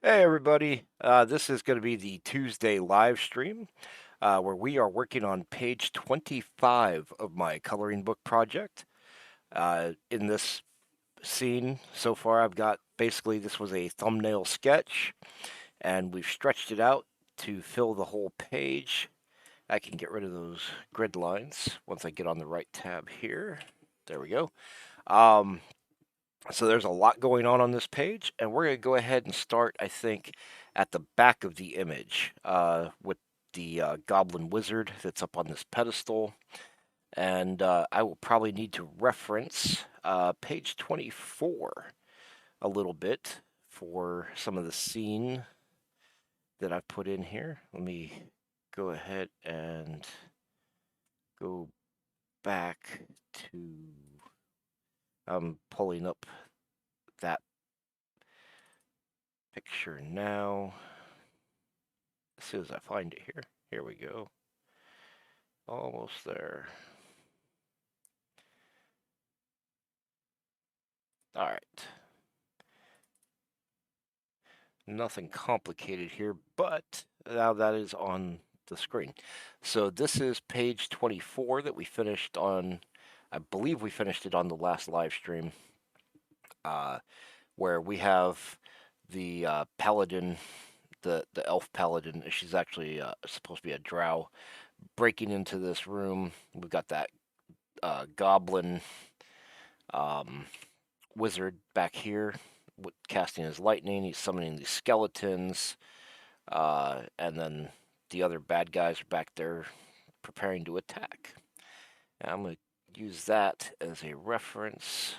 Hey everybody, this is going to be the Tuesday live stream where we are working on page 25 of my coloring book project. In this scene so far, I've got basically this was a thumbnail sketch and we've stretched it out to fill the whole page. I can get rid of those grid lines once I get on the right tab here. There we go. Um, so there's a lot going on this page, and we're going to go ahead and start, I think, at the back of the image with the goblin wizard that's up on this pedestal. And I will probably need to reference page 24 a little bit for some of the scene that I've put in here. Let me go ahead and go back to, I'm pulling up that picture now. As soon as I find it here. Here we go. Almost there. All right. Nothing complicated here, but now that is on the screen. So this is page 24 that we finished on, I believe we finished it on the last live stream, where we have the paladin, the elf paladin. She's actually supposed to be a drow, breaking into this room. We've got that goblin wizard back here casting his lightning. He's summoning these skeletons, and then the other bad guys are back there preparing to attack. And I'm going to use that as a reference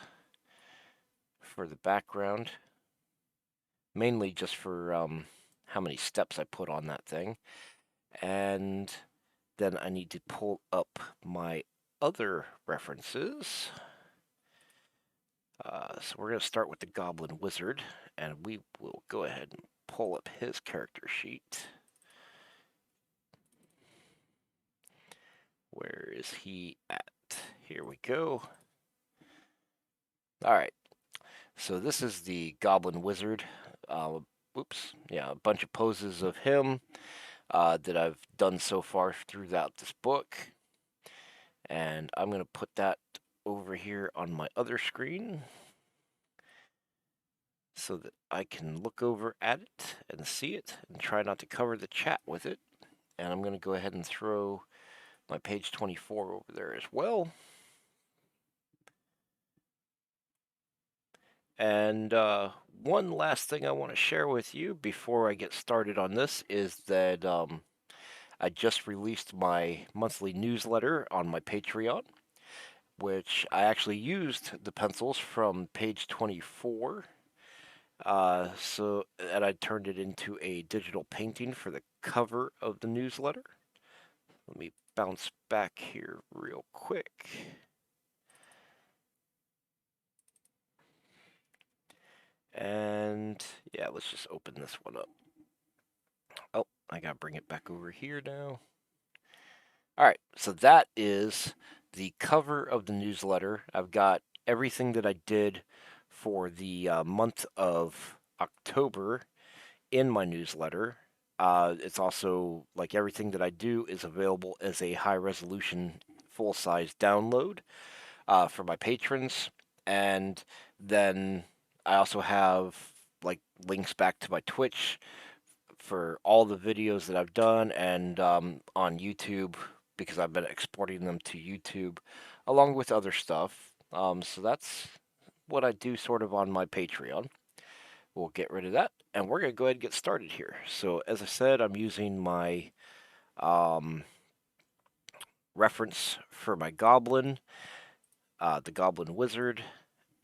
for the background, mainly just for how many steps I put on that thing. And then I need to pull up my other references. So we're going to start with the Goblin Wizard, and we will go ahead and pull up his character sheet. Where is he at? Here we go. All right. So this is the Goblin Wizard. Yeah, a bunch of poses of him that I've done so far throughout this book. And I'm going to put that over here on my other screen so that I can look over at it and see it and try not to cover the chat with it. And I'm going to go ahead and throw my page 24 over there as well. And one last thing I want to share with you before I get started on this is that I just released my monthly newsletter on my Patreon, which I actually used the pencils from page 24. And I turned it into a digital painting for the cover of the newsletter. Let me bounce back here real quick. And yeah, let's just open this one up. Oh, I gotta bring it back over here now. All right, so that is the cover of the newsletter. I've got everything that I did for the month of October in my newsletter. It's also like everything that I do is available as a high resolution full size download for my patrons. And then I also have like links back to my Twitch for all the videos that I've done, and on YouTube because I've been exporting them to YouTube along with other stuff. So that's what I do sort of on my Patreon. We'll get rid of that, and we're going to go ahead and get started here. So as I said, I'm using my reference for my goblin, the Goblin Wizard,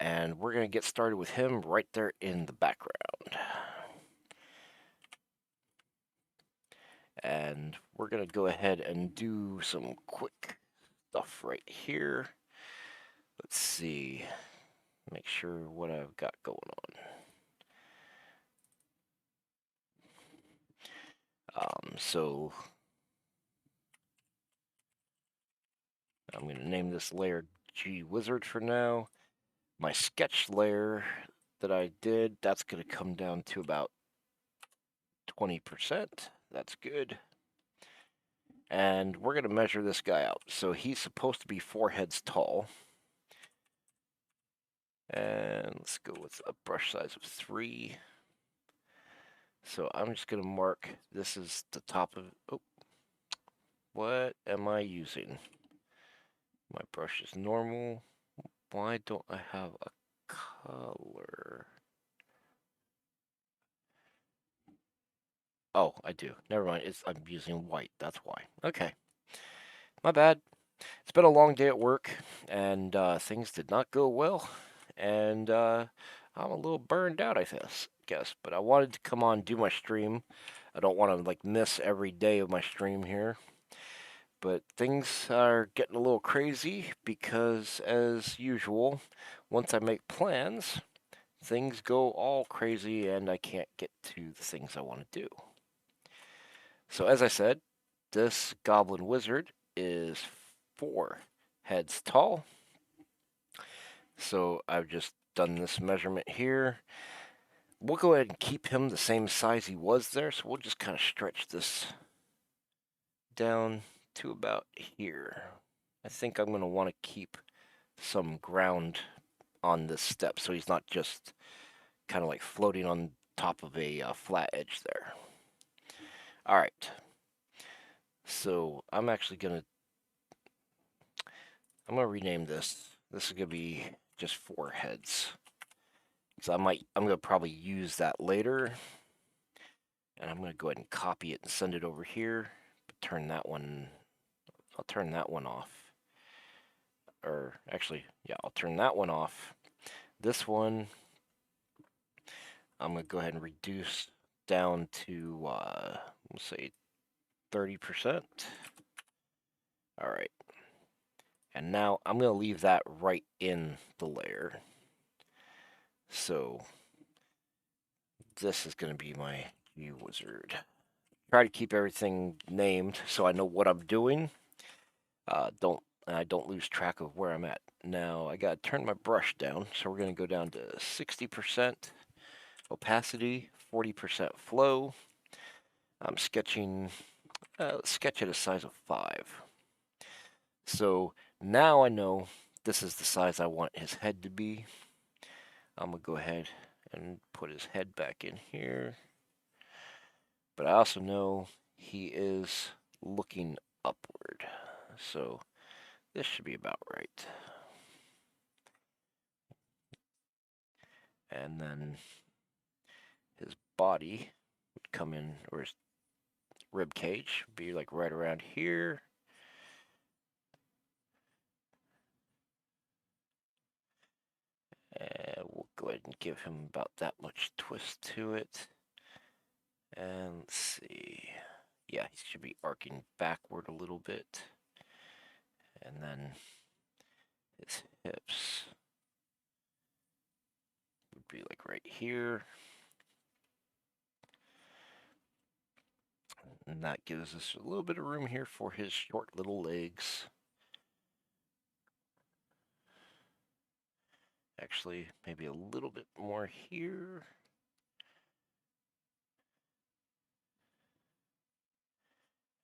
and we're going to get started with him right there in the background. And we're going to go ahead and do some quick stuff right here. Let's see. Make sure what I've got going on. So I'm going to name this layer G Wizard for now. My sketch layer that I did, that's going to come down to about 20%. That's good. And we're going to measure this guy out. So he's supposed to be 4 heads tall. And let's go with a brush size of 3. So I'm just going to mark, this is the top of, oh, what am I using? My brush is normal. Why don't I have a color? Oh, I do. Never mind. I'm using white. That's why. Okay. My bad. It's been a long day at work, and things did not go well. And I'm a little burned out, I guess. But I wanted to come on and do my stream. I don't want to like miss every day of my stream here. But things are getting a little crazy because, as usual, once I make plans, things go all crazy and I can't get to the things I want to do. So, as I said, this goblin wizard is 4 heads tall. So, I've just done this measurement here. We'll go ahead and keep him the same size he was there. So, we'll just kind of stretch this down to about here. I think I'm going to want to keep some ground on this step so he's not just kind of like floating on top of a flat edge there. All right. So I'm actually going to rename this. This is going to be just 4 heads. So I'm going to probably use that later. And I'm going to go ahead and copy it and send it over here. But turn that one, I'll turn that one off. Or actually, yeah, I'll turn that one off. This one, I'm going to go ahead and reduce down to, let's say 30%. All right. And now I'm going to leave that right in the layer. So this is going to be my view wizard. Try to keep everything named so I know what I'm doing. I don't lose track of where I'm at. Now I got to turn my brush down. So we're going to go down to 60% opacity, 40% flow. I'm sketching, let's sketch at a size of 5. So now I know this is the size I want his head to be. I'm going to go ahead and put his head back in here. But I also know he is looking upward. So this should be about right. And then his body would come in, or his rib cage would be like right around here. And we'll go ahead and give him about that much twist to it. And let's see. Yeah, he should be arcing backward a little bit. And then his hips would be like right here. And that gives us a little bit of room here for his short little legs. Actually, maybe a little bit more here.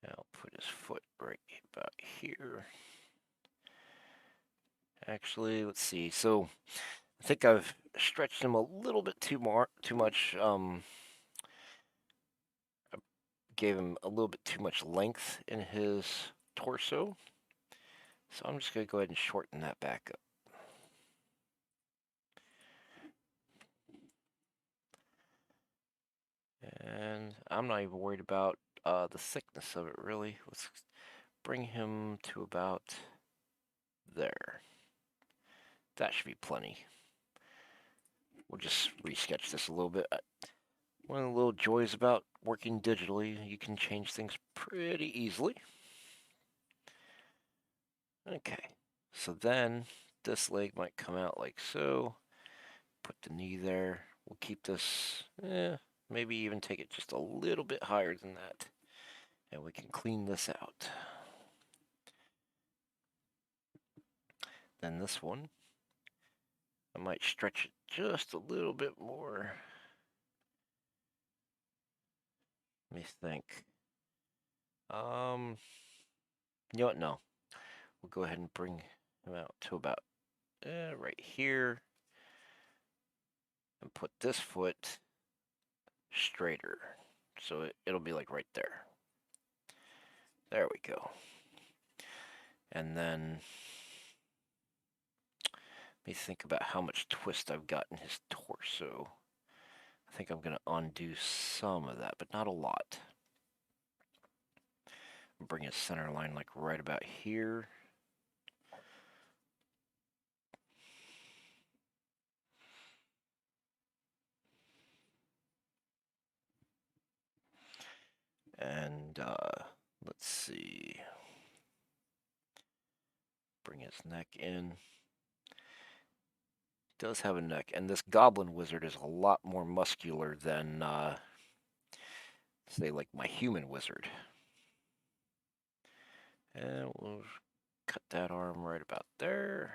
I'll put his foot right about here. Actually, let's see. So I think I've stretched him a little bit too much. I gave him a little bit too much length in his torso. So I'm just going to go ahead and shorten that back up. And I'm not even worried about the thickness of it, really. Let's bring him to about there. That should be plenty. We'll just resketch this a little bit. One of the little joys about working digitally, you can change things pretty easily. Okay, so then this leg might come out like so. Put the knee there. We'll keep this, maybe even take it just a little bit higher than that. And we can clean this out. Then this one, I might stretch it just a little bit more. Let me think. You know what? No. We'll go ahead and bring him out to about right here and put this foot straighter. So it'll be like right there. There we go. And then let me think about how much twist I've got in his torso. I think I'm going to undo some of that, but not a lot. Bring his center line like right about here. And let's see. Bring his neck in. He does have a neck, and this goblin wizard is a lot more muscular than, say, like my human wizard. And we'll cut that arm right about there.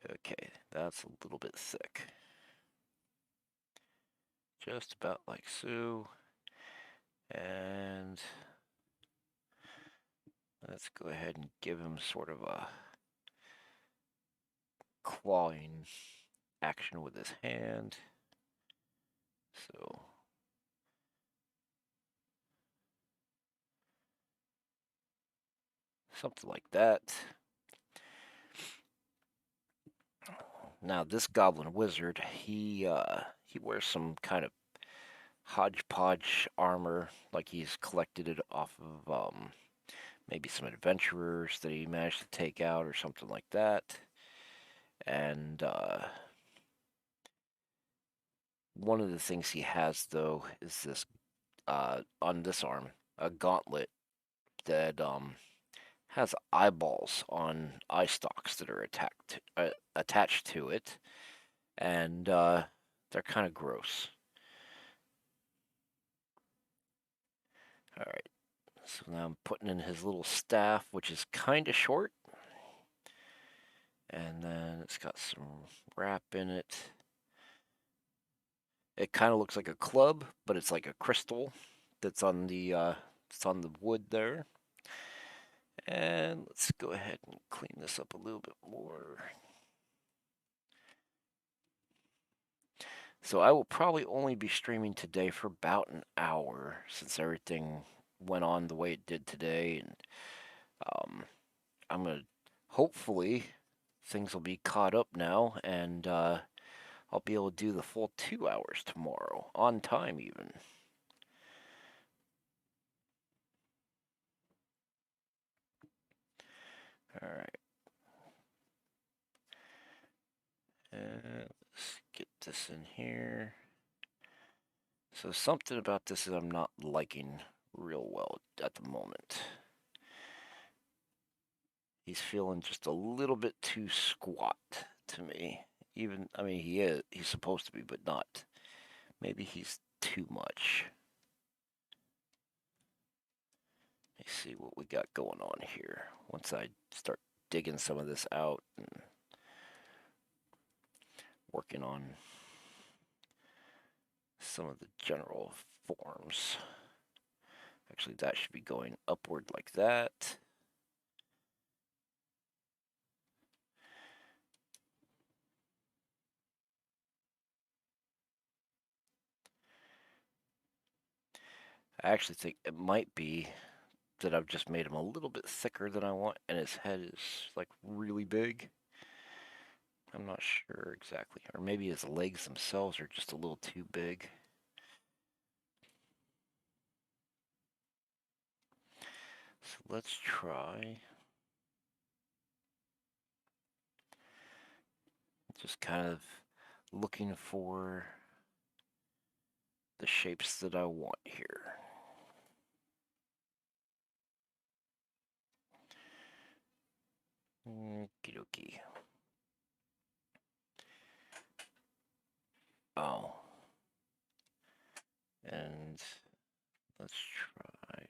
Okay, that's a little bit thick. Just about like so. And let's go ahead and give him sort of a clawing action with his hand. So something like that. Now this goblin wizard, he wears some kind of hodgepodge armor, like he's collected it off of maybe some adventurers that he managed to take out or something like that. And one of the things he has though is this on this arm, a gauntlet that has eyeballs on eye stalks that are attached to it, and they're kind of gross. All right, so now I'm putting in his little staff, which is kind of short, and then it's got some wrap in it. It kind of looks like a club, but it's like a crystal that's on the wood there. And let's go ahead and clean this up a little bit more. So I will probably only be streaming today for about an hour, since everything went on the way it did today, and I'm gonna hopefully things will be caught up now, and I'll be able to do the full 2 hours tomorrow on time even. All right. Let's get this in here. So something about this is I'm not liking real well at the moment. He's feeling just a little bit too squat to me. Even, I mean, he's supposed to be, but not. Maybe he's too much. Let me see what we got going on here. Once I start digging some of this out and working on some of the general forms. Actually, that should be going upward like that. I actually think it might be that I've just made him a little bit thicker than I want, and his head is like really big. I'm not sure exactly. Or maybe his legs themselves are just a little too big. So let's try just kind of looking for the shapes that I want here. Okie dokie. Oh. And let's try.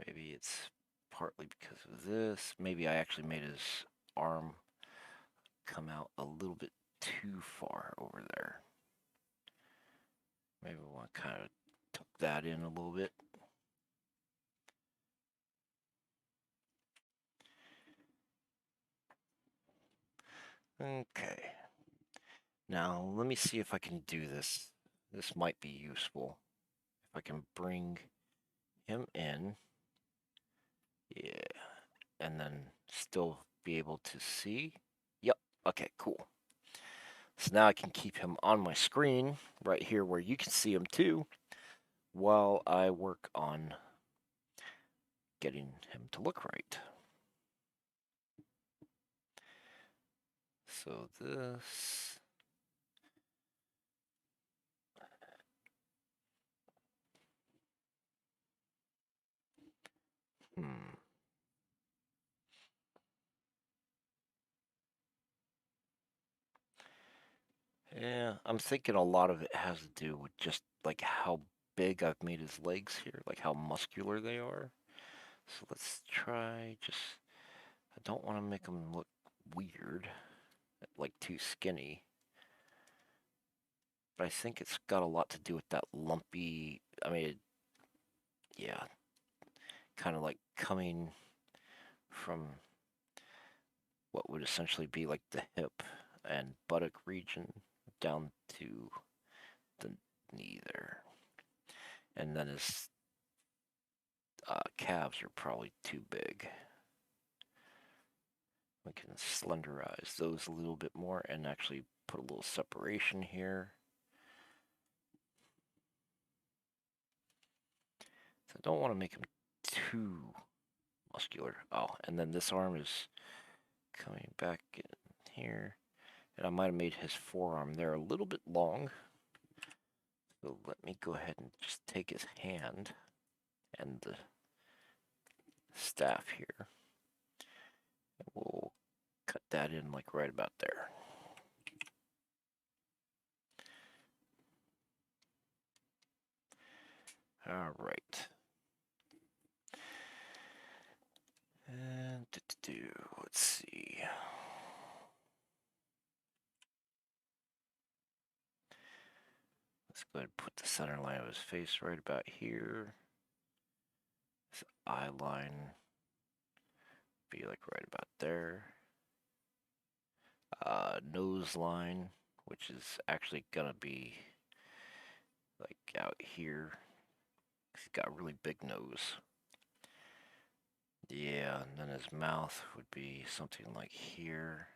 Maybe it's partly because of this. Maybe I actually made his arm come out a little bit too far over there. Maybe we want to kind of tuck that in a little bit. Okay. Now, let me see if I can do this. This might be useful. If I can bring him in. Yeah. And then still be able to see. Yep. Okay, cool. So now I can keep him on my screen right here where you can see him too while I work on getting him to look right. So this... Yeah, I'm thinking a lot of it has to do with just like how big I've made his legs here, like how muscular they are. So let's try just, I don't want to make them look weird, like too skinny. But I think it's got a lot to do with that lumpy, I mean, yeah, kind of like coming from what would essentially be like the hip and buttock region down to the knee there. And then his calves are probably too big. We can slenderize those a little bit more and actually put a little separation here. So I don't want to make him too muscular. Oh, and then this arm is coming back in here. And I might have made his forearm there a little bit long. So let me go ahead and just take his hand and the staff here. And we'll cut that in like right about there. All right. And let's see. Let's go ahead and put the center line of his face right about here. His eye line be like right about there. Nose line, which is actually gonna be like out here. He's got a really big nose. Yeah, and then his mouth would be something like here.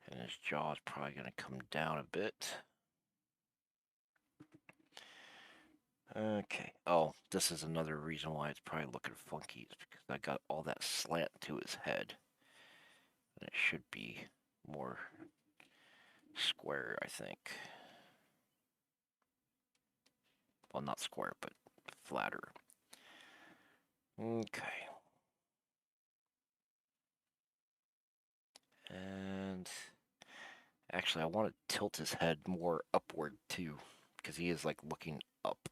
And his jaw is probably gonna come down a bit. Okay. Oh, this is another reason why it's probably looking funky. It's because I got all that slant to his head. And it should be more square, I think. Well, not square, but flatter. Okay. And actually, I want to tilt his head more upward too, because he is like looking up.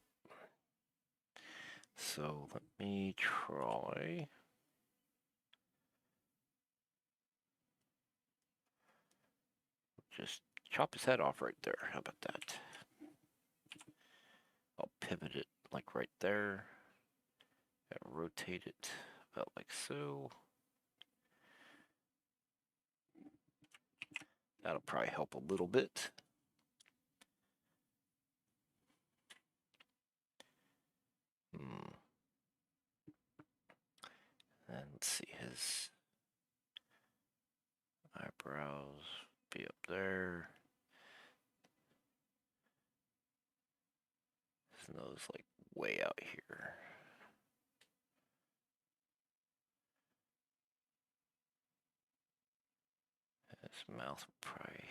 So let me try. Just chop his head off right there. How about that? I'll pivot it like right there. And rotate it about like so. That'll probably help a little bit. And let's see, his eyebrows be up there. His nose like way out here. His mouth will probably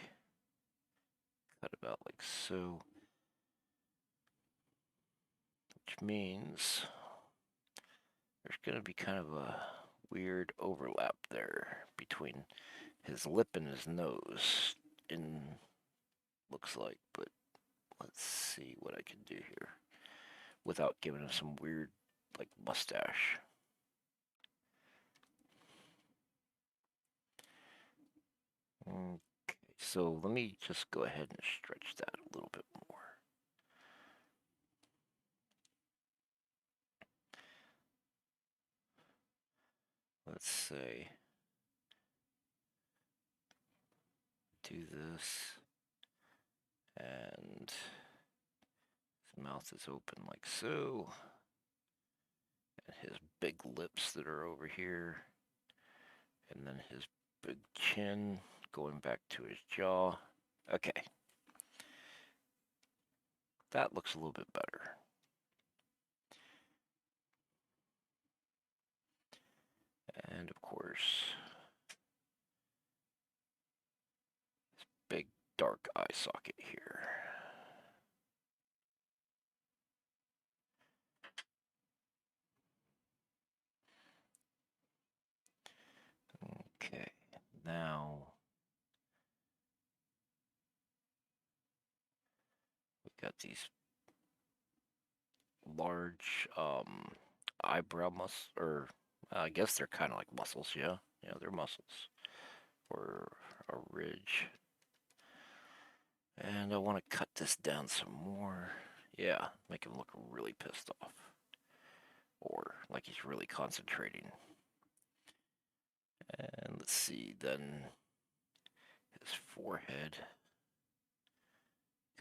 cut about like so. Which means there's going to be kind of a weird overlap there between his lip and his nose, in looks like, but let's see what I can do here without giving him some weird, like, mustache. Okay, so let me just go ahead and stretch that a little bit more. Let's say, do this, and his mouth is open like so, and his big lips that are over here, and then his big chin going back to his jaw. Okay. That looks a little bit better. And of course, this big dark eye socket here. Okay, now we got these large eyebrow muscles, or I guess they're kind of like muscles, yeah. Yeah, they're muscles. Or a ridge. And I want to cut this down some more. Yeah, make him look really pissed off. Or like he's really concentrating. And let's see, then his forehead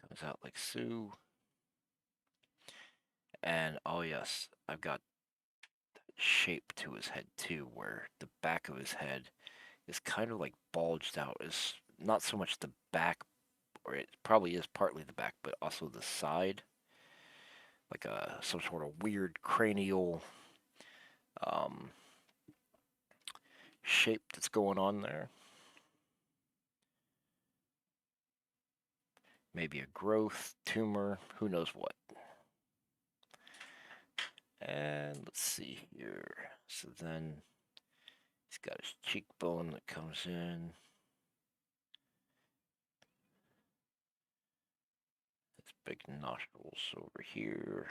comes out like so. And oh yes, I've got shape to his head too, where the back of his head is kind of like bulged out. It's not so much the back, or it probably is partly the back, but also the side, like some sort of weird cranial um, shape that's going on there. Maybe a growth, tumor, who knows what. And let's see here. So then he's got his cheekbone that comes in. His big nostrils over here.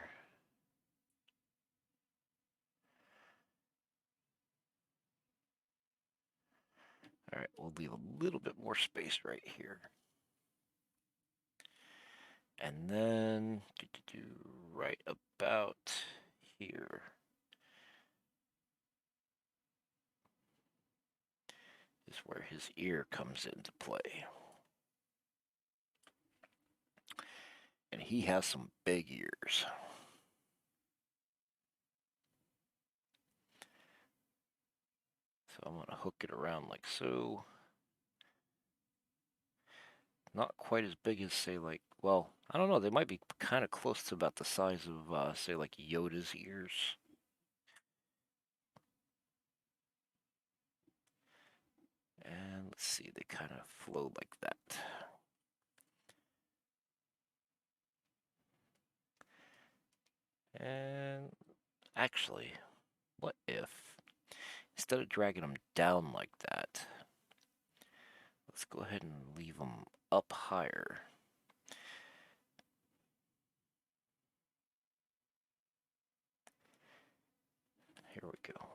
All right, we'll leave a little bit more space right here. And then right about here is where his ear comes into play. And he has some big ears. So I'm going to hook it around like so. Not quite as big as, say, like, well, I don't know. They might be kind of close to about the size of, say, like Yoda's ears. And let's see, they kind of flow like that. And actually, what if, instead of dragging them down like that, let's go ahead and leave them up higher. Here we go.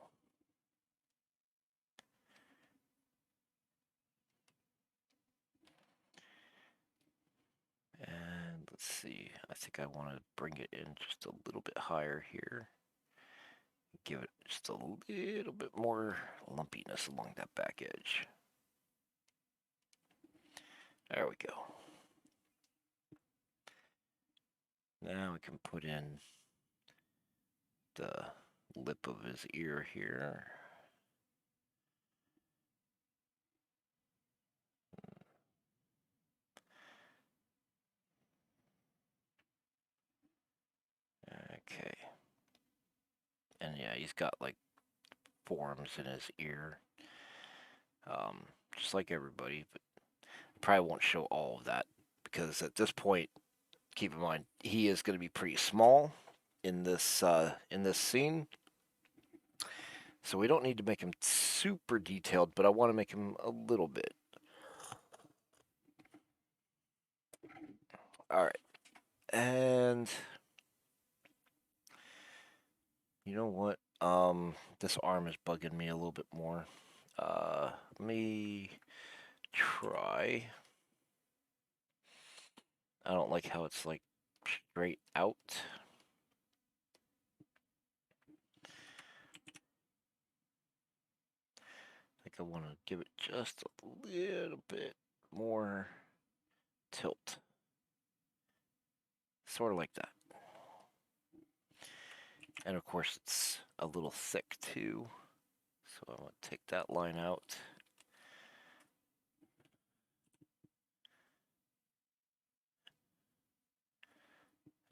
And let's see, I think I want to bring it in just a little bit higher here. Give it just a little bit more lumpiness along that back edge. There we go. Now we can put in the lip of his ear here. Okay. And yeah, he's got like forms in his ear. Just like everybody, but probably won't show all of that because at this point, keep in mind, he is going to be pretty small in this scene. So we don't need to make him super detailed, but I want to make him a little bit. All right. And you know what? This arm is bugging me a little bit more. Let me try. I don't like how it's like straight out. I think I want to give it just a little bit more tilt. Sort of like that. And of course it's a little thick too. So I'm going to take that line out.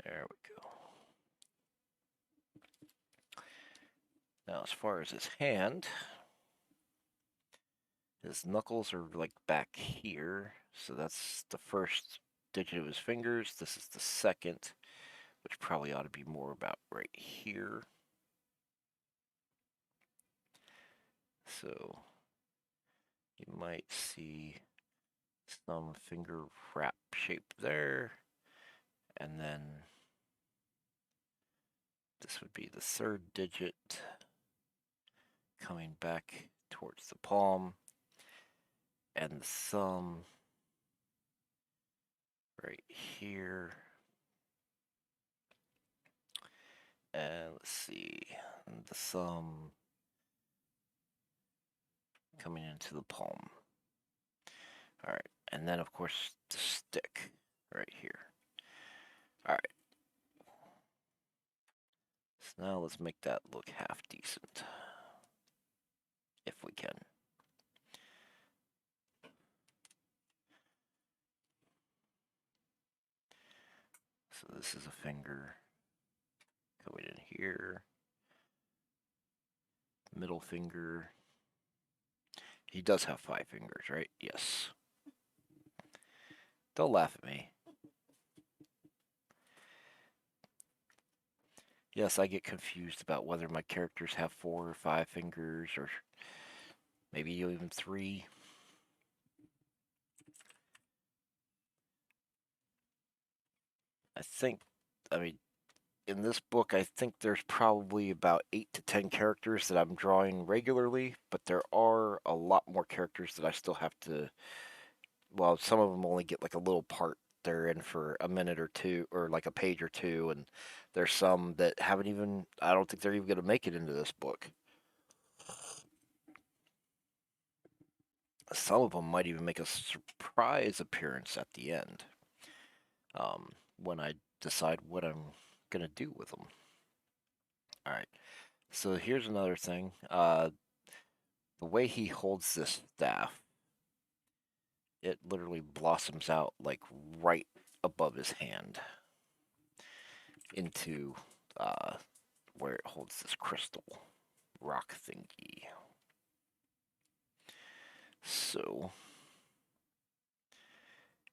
There we go. Now as far as his hand, his knuckles are like back here. So that's the first digit of his fingers. This is the second, which probably ought to be more about right here. So you might see some finger wrap shape there. And then this would be the third digit coming back towards the palm. And the thumb right here. And let's see, the thumb coming into the palm. All right, and then of course the stick right here. All right. So now let's make that look half decent, if we can. So this is a finger going in here. Middle finger. He does have 5 fingers, right? Yes. Don't laugh at me. Yes, I get confused about whether my characters have 4 or 5 fingers, or maybe even 3. I mean, in this book, I think there's probably about 8 to 10 characters that I'm drawing regularly, but there are a lot more characters that I still have to. Well, some of them only get like a little part. They're in for a minute or two, or like a page or two, and there's some that haven't even. I don't think they're even going to make it into this book. Some of them might even make a surprise appearance at the end, when I decide what I'm going to do with them. All right. So here's another thing. The way he holds this staff, it literally blossoms out like right above his hand into where it holds this crystal rock thingy. So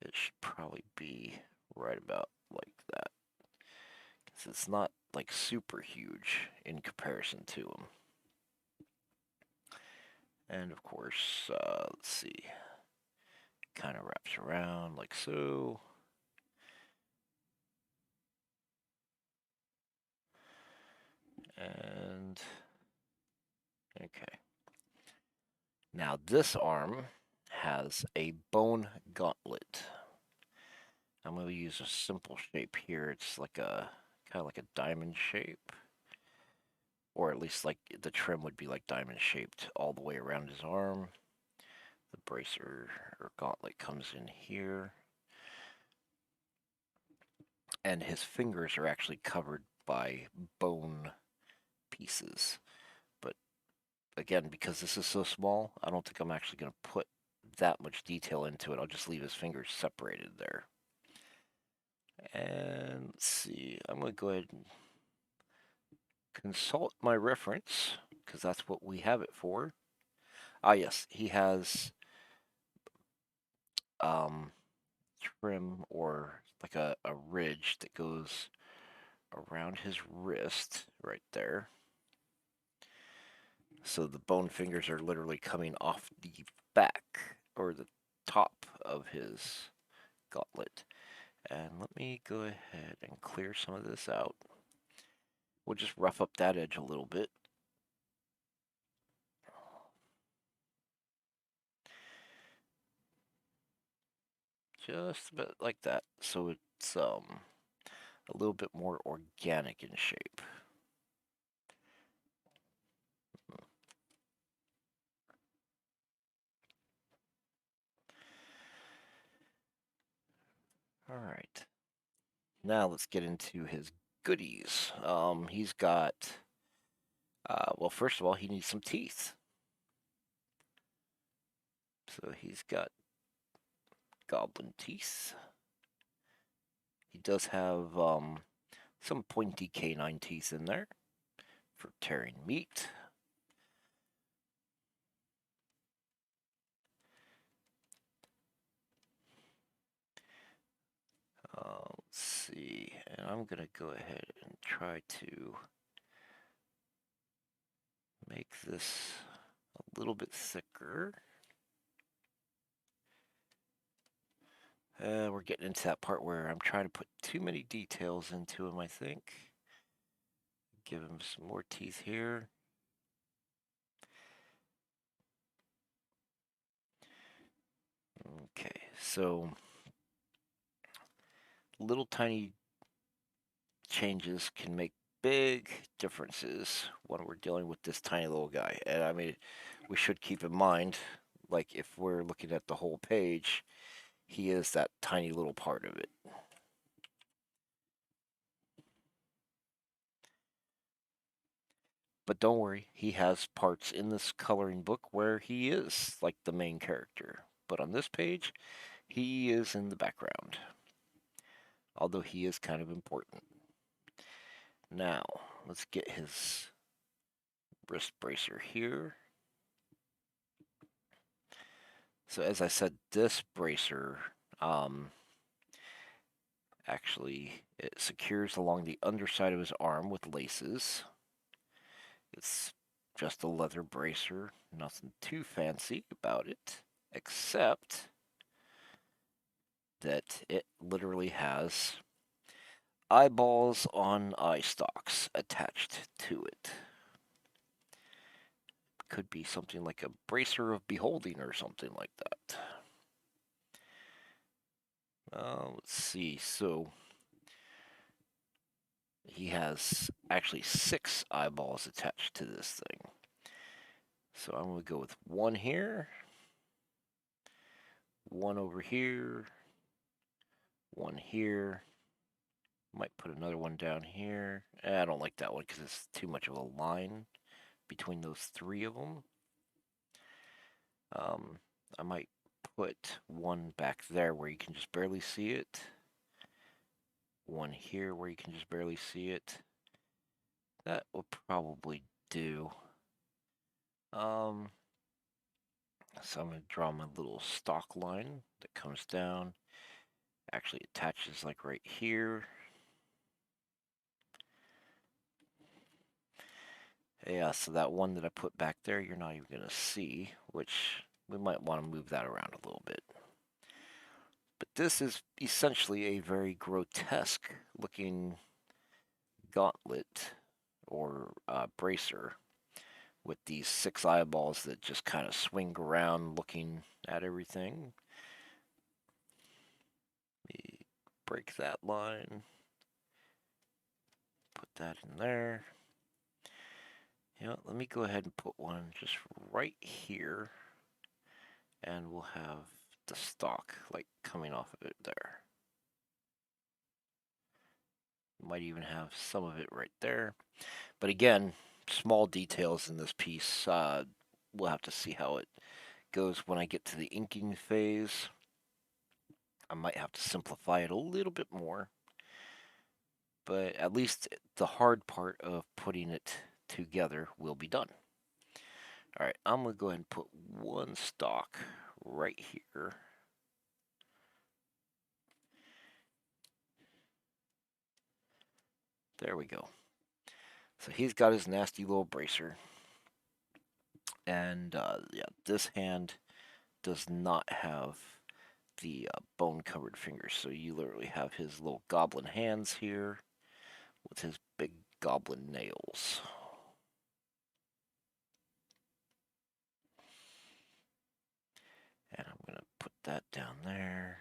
it should probably be right about like that, because it's not like super huge in comparison to him. And of course, let's see, kind of wraps around like so. And okay. Now this arm has a bone gauntlet. I'm going to use a simple shape here. It's like a kind of like a diamond shape, or at least like the trim would be like diamond shaped all the way around his arm. The bracer or gauntlet comes in here, and his fingers are actually covered by bone pieces. But again, because this is so small, I don't think I'm actually going to put that much detail into it. I'll just leave his fingers separated there. And let's see, I'm going to go ahead and consult my reference, because that's what we have it for. Ah, yes, he has trim, or like a ridge that goes around his wrist right there. So the bone fingers are literally coming off the back or the top of his gauntlet. And let me go ahead and clear some of this out. We'll just rough up that edge a little bit. Just a bit like that, so it's a little bit more organic in shape. All right. Now let's get into his goodies. He's got, well, first of all, he needs some teeth. So he's got goblin teeth. He does have some pointy canine teeth in there for tearing meat. Let's see, and I'm gonna go ahead and try to make this a little bit thicker. We're getting into that part where I'm trying to put too many details into him, I think. Give him some more teeth here. Okay, so little tiny changes can make big differences when we're dealing with this tiny little guy. And I mean, we should keep in mind, like if we're looking at the whole page, he is that tiny little part of it. But don't worry, he has parts in this coloring book where he is like the main character. But on this page, he is in the background, although he is kind of important. Now, let's get his wrist bracer here. So as I said, this bracer actually it secures along the underside of his arm with laces. It's just a leather bracer, nothing too fancy about it, except that it literally has eyeballs on eye stalks attached to it. Could be something like a bracer of beholding or something like that. Let's see. So he has actually 6 eyeballs attached to this thing. So I'm going to go with one here, one over here, one here. Might put another one down here. I don't like that one because it's too much of a line between those 3 of them. I might put one back there where you can just barely see it. One here where you can just barely see it. That will probably do. So I'm going to draw my little stalk line that comes down. Actually attaches like right here. Yeah, so that one that I put back there, you're not even going to see, which we might want to move that around a little bit. But this is essentially a very grotesque looking gauntlet or bracer with these 6 eyeballs that just kind of swing around looking at everything. Let me break that line. Put that in there. You know, let me go ahead and put one just right here. And we'll have the stalk like coming off of it there. Might even have some of it right there. But again, small details in this piece. We'll have to see how it goes when I get to the inking phase. I might have to simplify it a little bit more. But at least the hard part of putting it together will be done. All right, I'm going to go ahead and put one stalk right here. There we go. So he's got his nasty little bracer. And yeah, this hand does not have the bone-covered fingers. So you literally have his little goblin hands here with his big goblin nails. And I'm going to put that down there.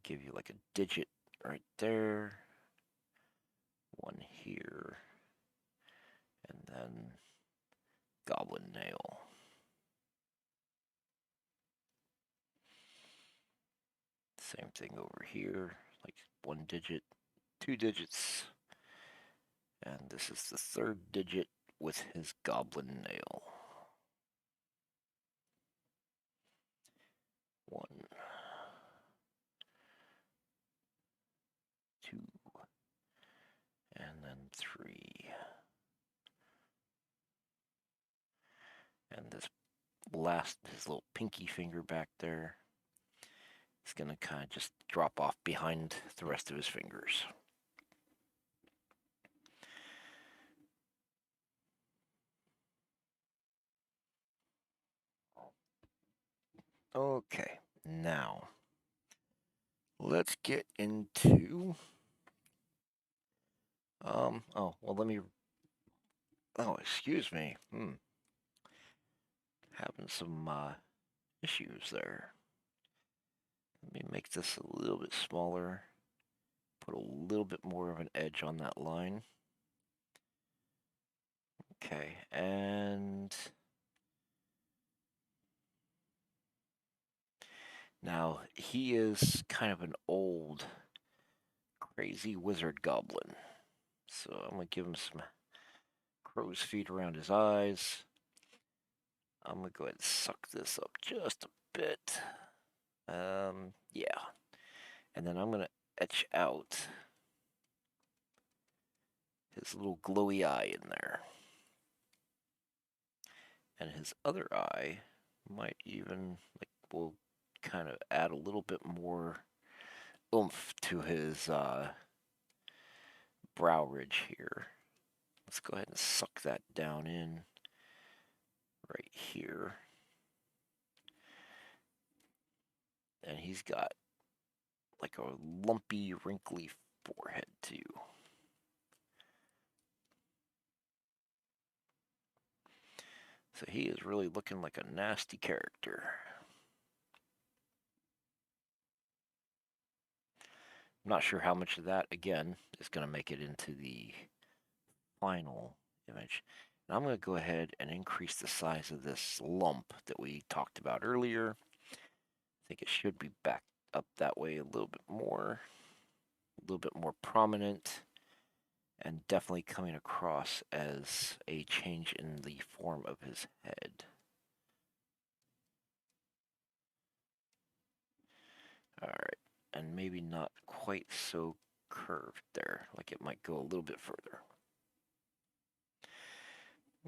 Give you like a digit right there. One here. And then goblin nail. Same thing over here, like one digit, two digits. And this is the third digit with his goblin nail. One, two, and then three. And this last, his little pinky finger back there, is going to kind of just drop off behind the rest of his fingers. Okay, now let's get into oh, well, let me, oh, excuse me. Having some issues there. Let me make this a little bit smaller. Put a little bit more of an edge on that line. Okay, and now he is kind of an old, crazy wizard goblin. So I'm gonna give him some crow's feet around his eyes. I'm gonna go ahead and suck this up just a bit. Yeah. And then I'm gonna etch out his little glowy eye in there. And his other eye might even, like, will kind of add a little bit more oomph to his brow ridge here. Let's go ahead and suck that down in right here. And he's got like a lumpy, wrinkly forehead too. So he is really looking like a nasty character. I'm not sure how much of that, again, is going to make it into the final image. And I'm going to go ahead and increase the size of this lump that we talked about earlier. I think it should be back up that way a little bit more prominent, and definitely coming across as a change in the form of his head. Alright, and maybe not quite so curved there, like it might go a little bit further.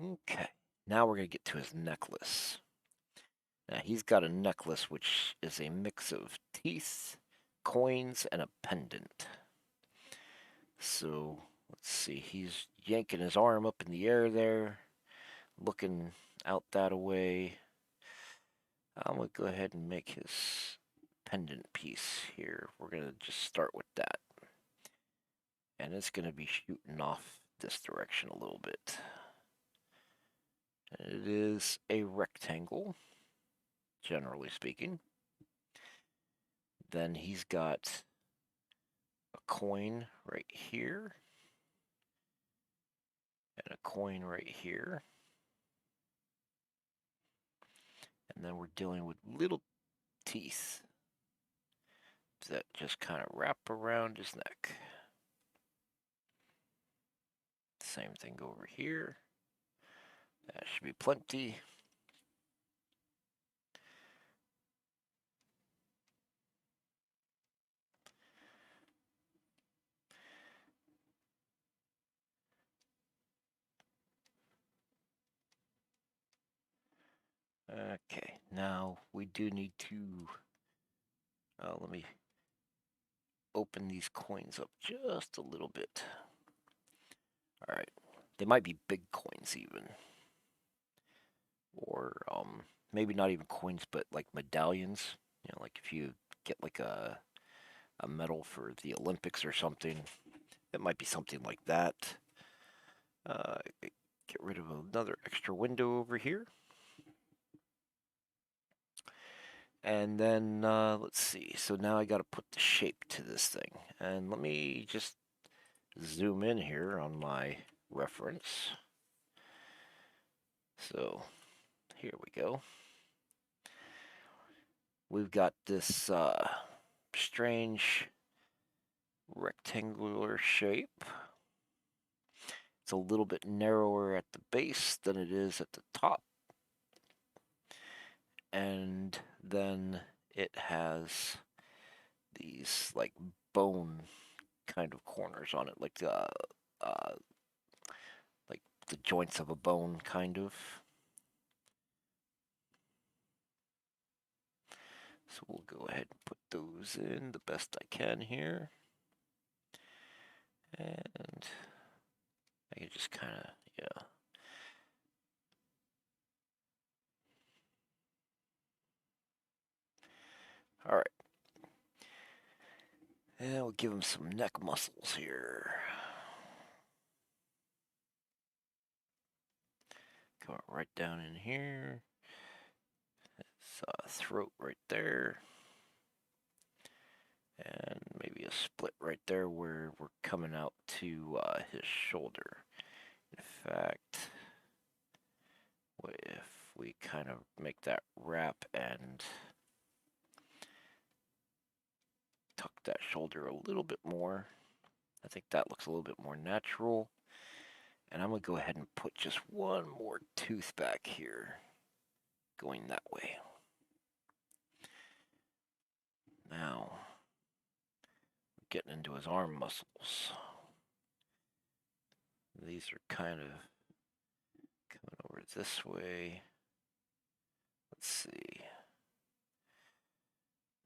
Okay, now we're going to get to his necklace. Now he's got a necklace which is a mix of teeth, coins, and a pendant. So let's see, he's yanking his arm up in the air there, looking out that way. I'm going to go ahead and make his pendant piece here. We're going to just start with that. And it's going to be shooting off this direction a little bit. And it is a rectangle, generally speaking. Then he's got a coin right here. And a coin right here. And then we're dealing with little teeth that just kind of wrap around his neck. Same thing over here. That should be plenty. Okay, now we do need to, let me open these coins up just a little bit. All right, they might be big coins even. Or maybe not even coins, but like medallions. You know, like if you get like a medal for the Olympics or something, it might be something like that. Get rid of another extra window over here. And then, let's see. So now I got to put the shape to this thing. And let me just zoom in here on my reference. So here we go. We've got this strange rectangular shape. It's a little bit narrower at the base than it is at the top. And then it has these like bone kind of corners on it, like the joints of a bone, kind of. So we'll go ahead and put those in the best I can here. And I can just kind of, yeah. All right. And we'll give him some neck muscles here. Come right down in here. It's throat right there. And maybe a split right there where we're coming out to his shoulder. In fact, what if we kind of make that wrap and tuck that shoulder a little bit more? I think that looks a little bit more natural. And I'm going to go ahead and put just one more tooth back here, going that way. Now, getting into his arm muscles. These are kind of coming over this way. Let's see.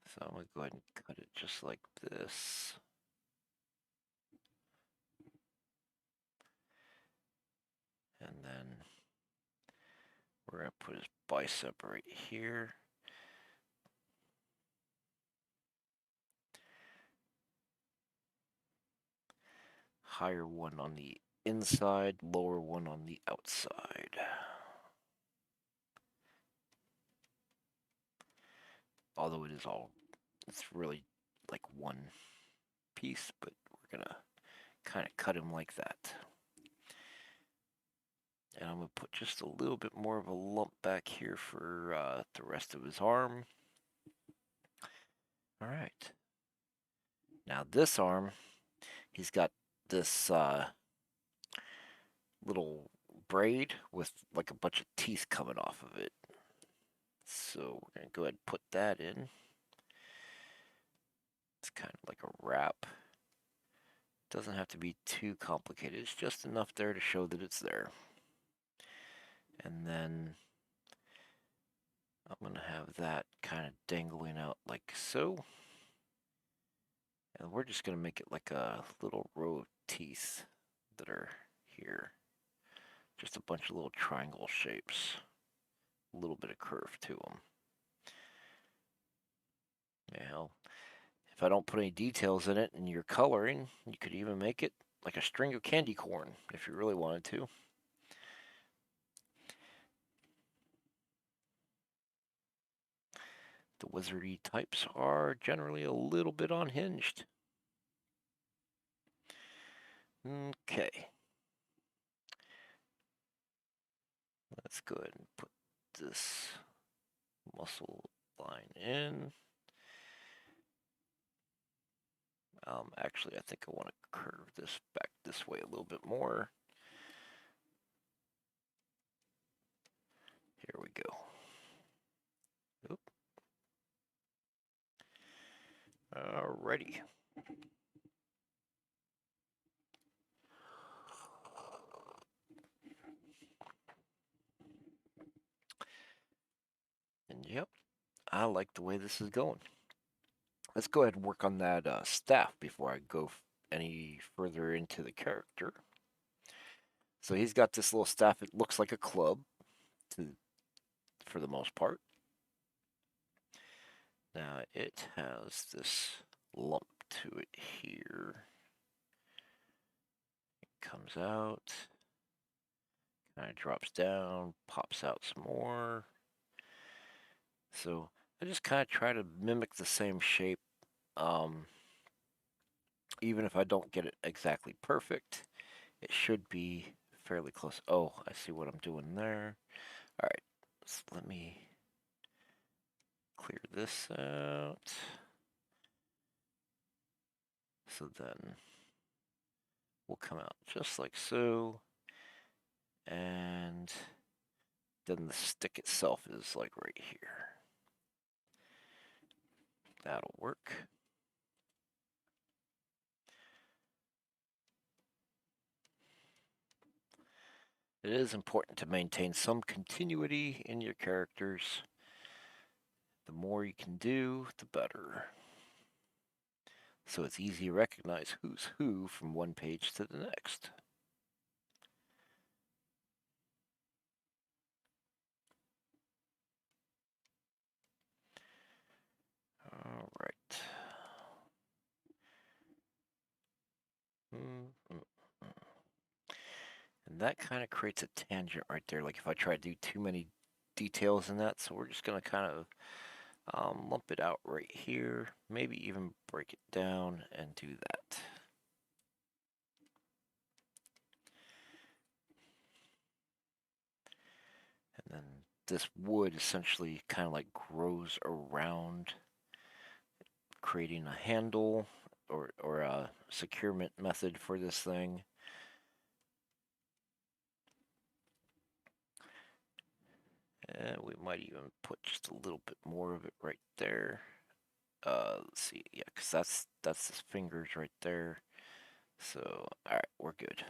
So I'm going to go ahead and cut it just like this. And then we're going to put his bicep right here. Higher one on the inside, lower one on the outside. Although it's really like one piece, but we're going to kind of cut him like that. And I'm going to put just a little bit more of a lump back here for the rest of his arm. All right. Now this arm, he's got this little braid with like a bunch of teeth coming off of it. So we're going to go ahead and put that in. It's kind of like a wrap. Doesn't have to be too complicated. It's just enough there to show that it's there. And then I'm going to have that kind of dangling out like so. And we're just going to make it like a little row of teeth that are here. Just a bunch of little triangle shapes. A little bit of curve to them. Now, if I don't put any details in it and you're coloring, you could even make it like a string of candy corn if you really wanted to. The wizardy types are generally a little bit unhinged. Okay. Let's go ahead and put this muscle line in. Actually, I think I want to curve this back this way a little bit more. Here we go. Oop. Alrighty. And yep, I like the way this is going. Let's go ahead and work on that staff before I go any further into the character. So he's got this little staff. It looks like a club for the most part. Now it has this lump to it here. It comes out, kind of drops down, pops out some more. So I just kind of try to mimic the same shape, even if I don't get it exactly perfect. It should be fairly close. Oh, I see what I'm doing there. All right, so let me clear this out. So then we'll come out just like so. And then the stick itself is like right here. That'll work. It is important to maintain some continuity in your characters. The more you can do, the better. So it's easy to recognize who's who from one page to the next. All right. And that kind of creates a tangent right there. Like if I try to do too many details in that, so we're just going to kind of lump it out right here. Maybe even break it down and do that. And then this wood essentially kind of like grows around, creating a handle or a securement method for this thing. And we might even put just a little bit more of it right there. Let's see, yeah, because that's his fingers right there. So, all right, we're good.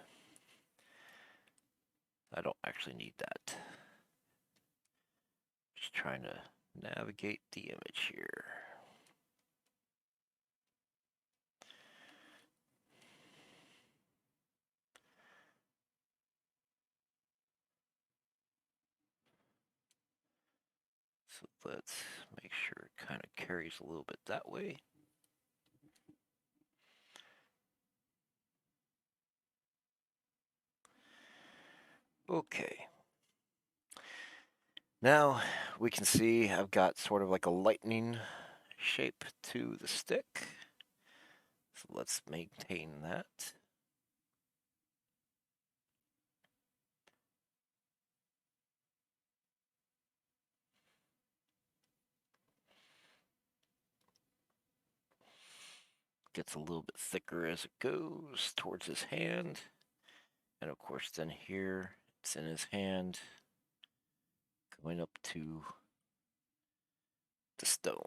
I don't actually need that. Just trying to navigate the image here. So let's make sure it kind of carries a little bit that way. Okay. Now we can see I've got sort of like a lightning shape to the stick. So let's maintain that. Gets a little bit thicker as it goes towards his hand. And of course then here it's in his hand going up to the stone.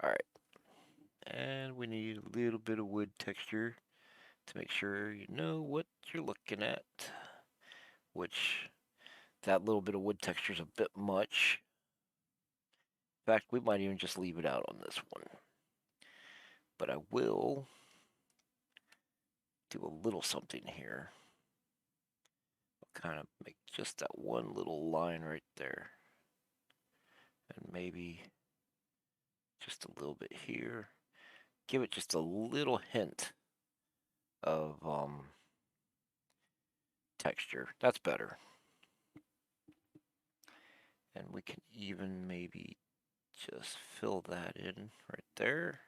Alright. And we need a little bit of wood texture to make sure you know what you're looking at. Which, that little bit of wood texture is a bit much. In fact, we might even just leave it out on this one. But I will do a little something here. I'll kind of make just that one little line right there. And maybe just a little bit here. Give it just a little hint of texture. That's better. And we can even maybe just fill that in right there.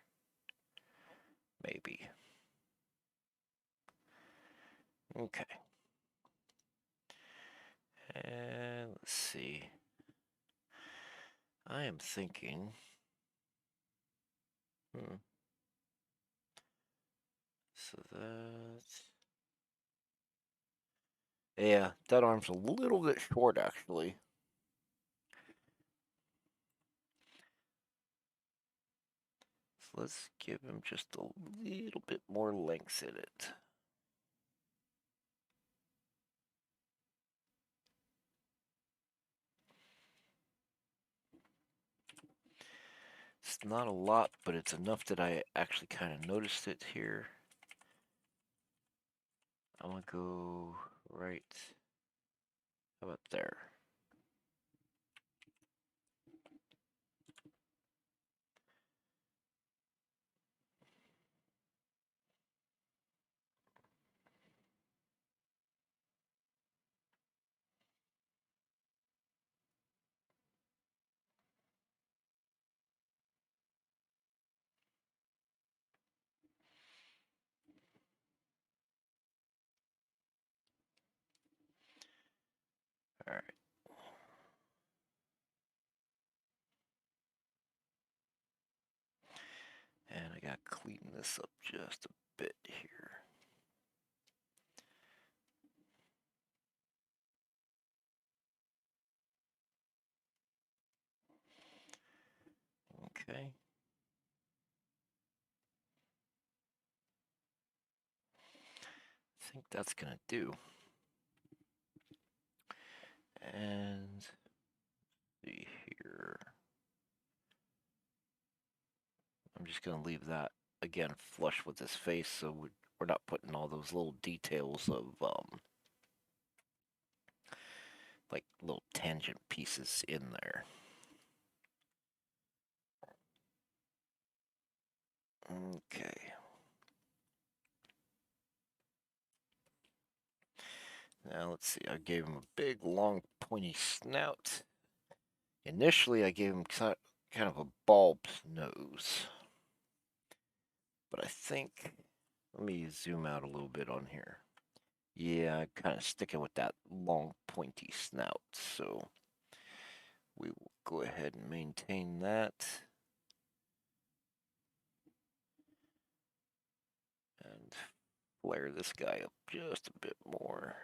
Maybe. Okay. And let's see. I am thinking. So that's. Yeah, that arm's a little bit short actually. So let's give him just a little bit more length in it. It's not a lot, but it's enough that I actually kind of noticed it here. I'm gonna go right about there. I gotta clean this up just a bit here. Okay. I think that's gonna do. And see here. I'm just gonna leave that again flush with his face, so we're not putting all those little details of like little tangent pieces in there. Okay. Now let's see. I gave him a big, long, pointy snout. Initially, I gave him kind of a bulbed nose, but I think, let me zoom out a little bit on here. Yeah, I'm kind of sticking with that long, pointy snout, so we will go ahead and maintain that. And flare this guy up just a bit more.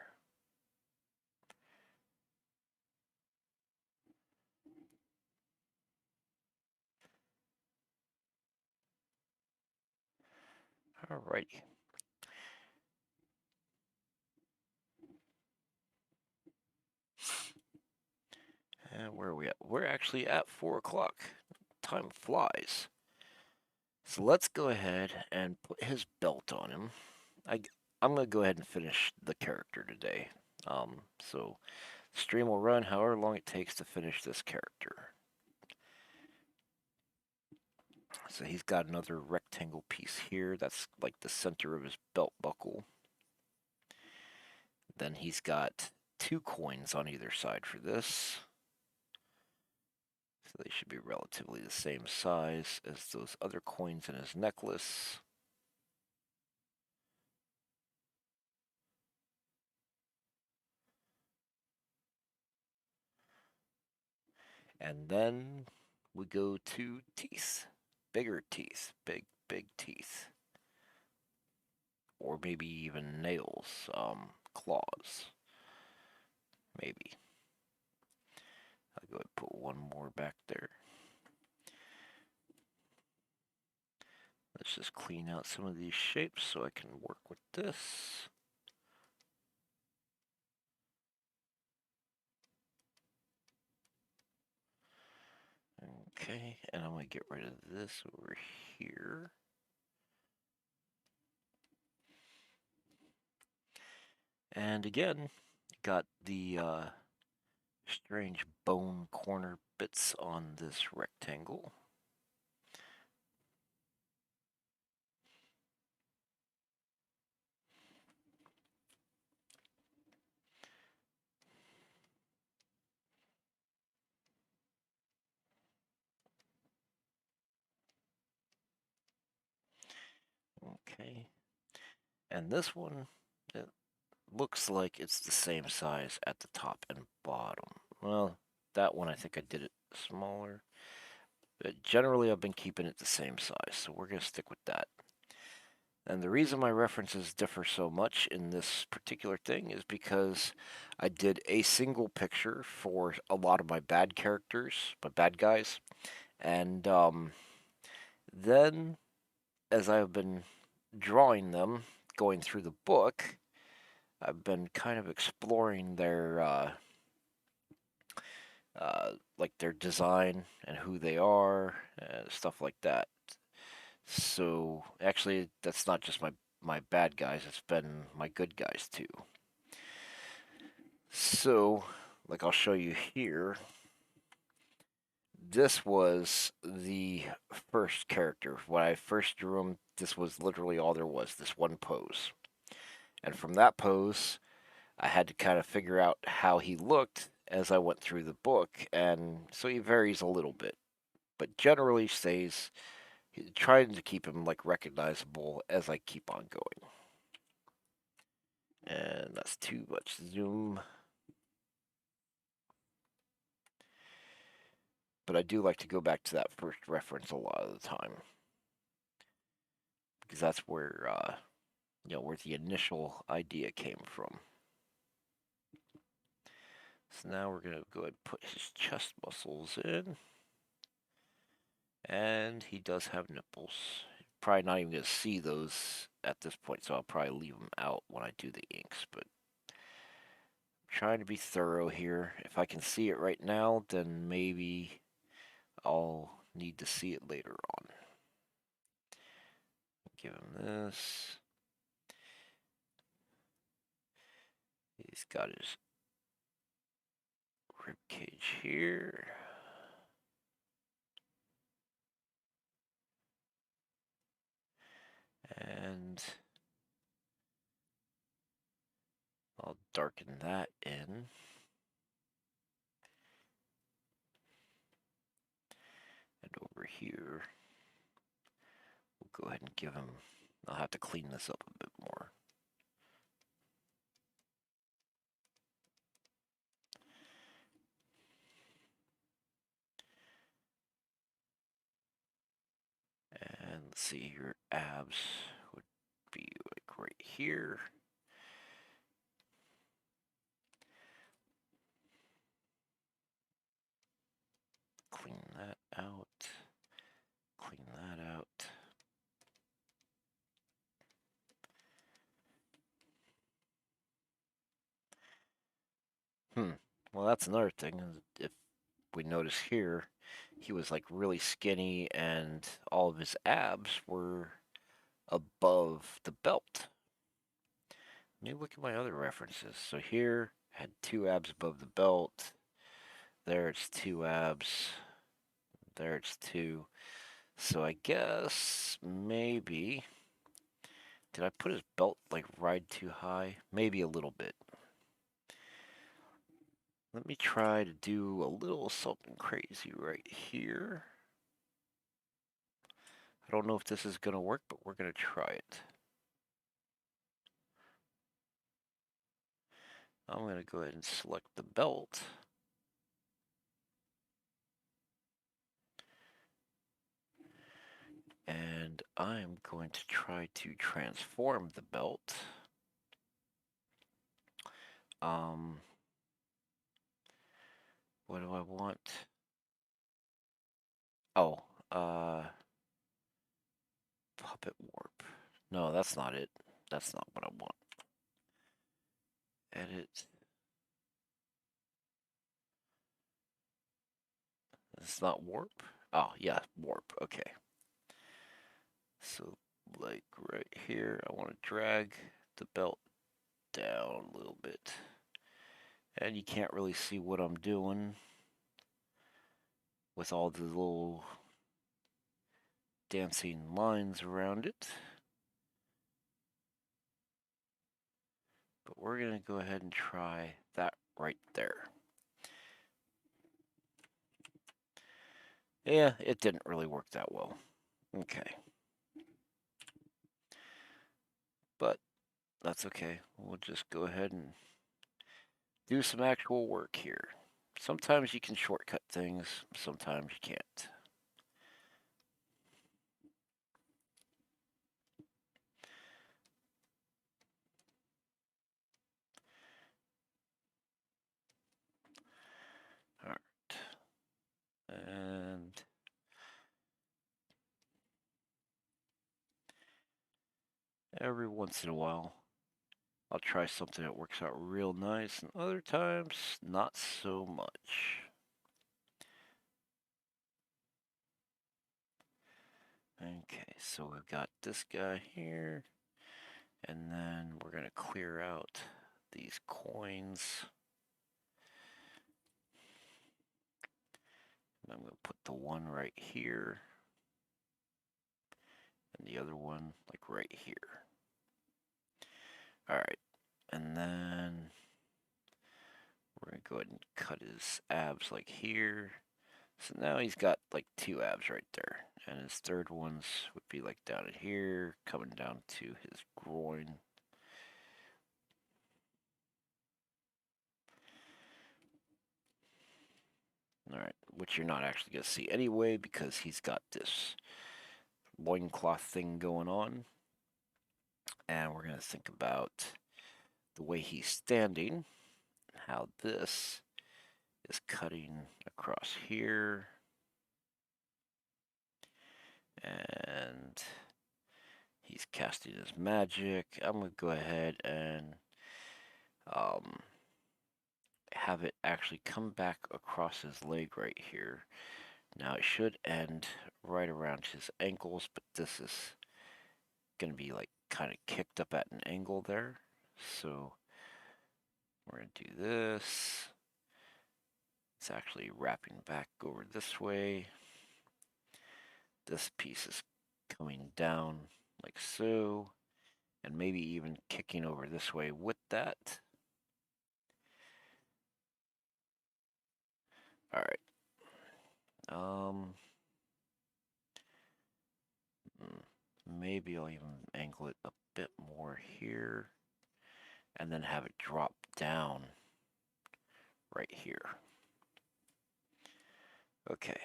Alrighty. And where are we at? We're actually at 4 o'clock. Time flies. So let's go ahead and put his belt on him. I'm going to go ahead and finish the character today. So the stream will run however long it takes to finish this character. So he's got another rectangle piece here. That's like the center of his belt buckle. Then he's got 2 coins on either side for this. So they should be relatively the same size as those other coins in his necklace. And then we go to teeth. Bigger teeth. Big teeth. Or maybe even nails. Claws. Maybe. I'll go ahead and put one more back there. Let's just clean out some of these shapes so I can work with this. Okay, and I'm going to get rid of this over here. And again, got the strange bone corner bits on this rectangle. Okay. And this one, it looks like it's the same size at the top and bottom. Well, that one I think I did it smaller. But generally I've been keeping it the same size, so we're going to stick with that. And the reason my references differ so much in this particular thing is because I did a single picture for a lot of my bad characters, my bad guys. And then, as I've been drawing them, going through the book, I've been kind of exploring their like their design and who they are, and stuff like that. So actually, that's not just my bad guys; it's been my good guys too. So, like I'll show you here. This was the first character. When I first drew him, this was literally all there was, this one pose. And from that pose, I had to kind of figure out how he looked as I went through the book, and so he varies a little bit, but generally stays trying to keep him like recognizable as I keep on going. And that's too much zoom. But I do like to go back to that first reference a lot of the time. because that's where where the initial idea came from. So now we're gonna go ahead and put his chest muscles in, and he does have nipples. Probably not even gonna see those at this point, so I'll probably leave them out when I do the inks. But I'm trying to be thorough here. If I can see it right now, then maybe I'll need to see it later on. Give him this. He's got his rib cage here. And I'll darken that in. And over here, we'll go ahead and give him, I'll have to clean this up a bit more. And let's see, your abs would be like right here. Clean that out. Clean that out. Well, that's another thing. If we notice here, he was like really skinny and all of his abs were above the belt. Let me look at my other references. So here, had 2 abs above the belt. There it's 2 abs. There it's 2. So I guess maybe, did I put his belt like right too high? Maybe a little bit. Let me try to do a little something crazy right here. I don't know if this is going to work, but we're going to try it. I'm going to go ahead and select the belt. And I'm going to try to transform the belt. What do I want? Oh, puppet warp. No, that's not it. That's not what I want. Edit. It's not warp? Oh, yeah, warp. Okay. So, like right here, I want to drag the belt down a little bit. And you can't really see what I'm doing with all the little dancing lines around it. But we're going to go ahead and try that right there. Yeah, it didn't really work that well. Okay. But that's okay. We'll just go ahead and do some actual work here. Sometimes you can shortcut things, sometimes you can't. Alright. And every once in a while, I'll try something that works out real nice, and other times, not so much. Okay, so we've got this guy here, and then we're going to clear out these coins. And I'm going to put the one right here, and the other one like right here. Alright, and then we're going to go ahead and cut his abs like here. So now he's got like 2 abs right there. And his third ones would be like down in here, coming down to his groin. Alright, which you're not actually going to see anyway because he's got this loincloth thing going on. And we're going to think about the way he's standing, how this is cutting across here. And he's casting his magic. I'm going to go ahead and have it actually come back across his leg right here. Now it should end right around his ankles, but this is going to be like kind of kicked up at an angle there. So we're going to do this. It's actually wrapping back over this way. This piece is coming down like so, and maybe even kicking over this way with that. All right. Maybe I'll even angle it a bit more here, and then have it drop down right here. Okay.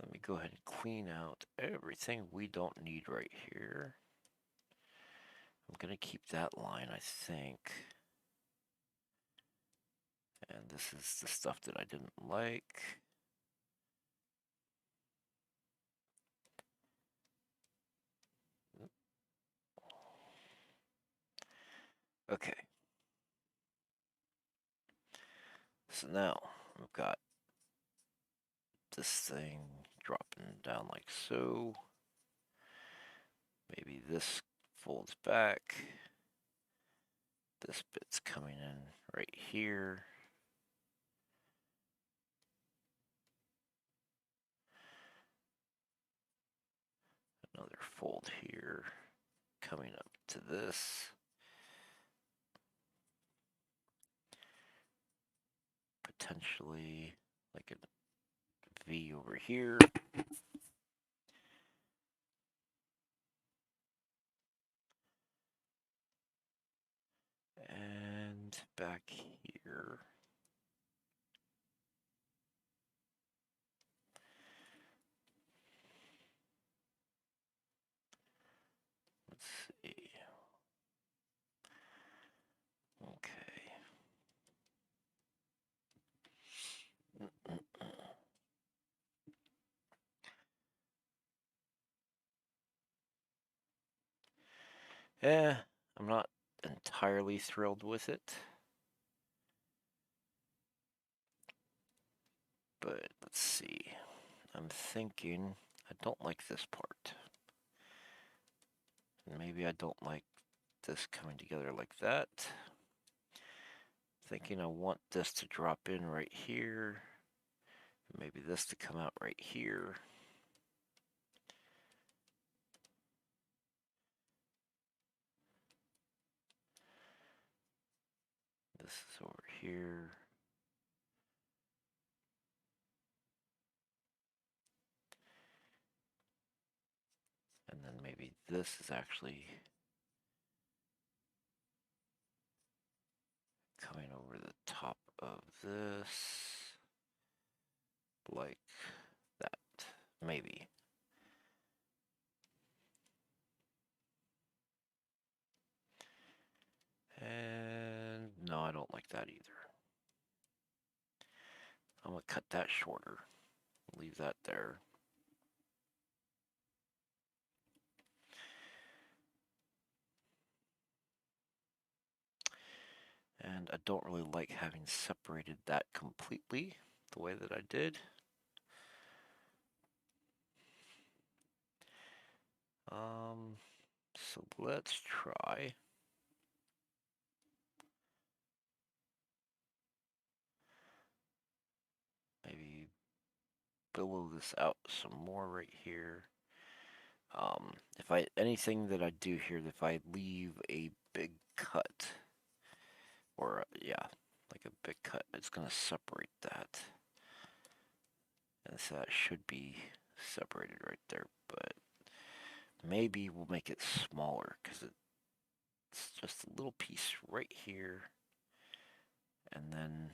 Let me go ahead and clean out everything we don't need right here. I'm going to keep that line, I think. And this is the stuff that I didn't like. Okay. So now we've got this thing dropping down like so. Maybe this folds back. This bit's coming in right here. Another fold here, coming up to this. Potentially like a V over here. And back here. Let's see. Okay. Yeah, I'm not entirely thrilled with it. But let's see. I'm thinking I don't like this part. Maybe I don't like this coming together like that. Thinking I want this to drop in right here. Maybe this to come out right here. This is over here. And then maybe this is actually coming over the top of this. Like that. Maybe. And no, I don't like that either. I'm going to cut that shorter. Leave that there. And I don't really like having separated that completely the way that I did. So let's try. Maybe billow this out some more right here. If anything that I do here, if I leave a big cut, or yeah, like a big cut, it's gonna separate that. And so that should be separated right there, but maybe we'll make it smaller because it's just a little piece right here. And then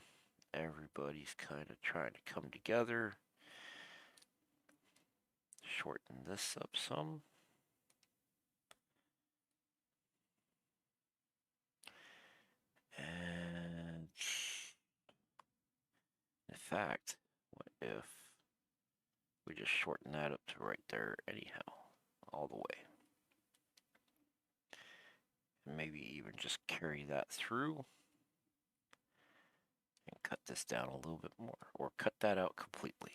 everybody's kind of trying to come together. Shorten this up some. fact, what if we just shorten that up to right there anyhow, all the way? And maybe even just carry that through and cut this down a little bit more, or cut that out completely.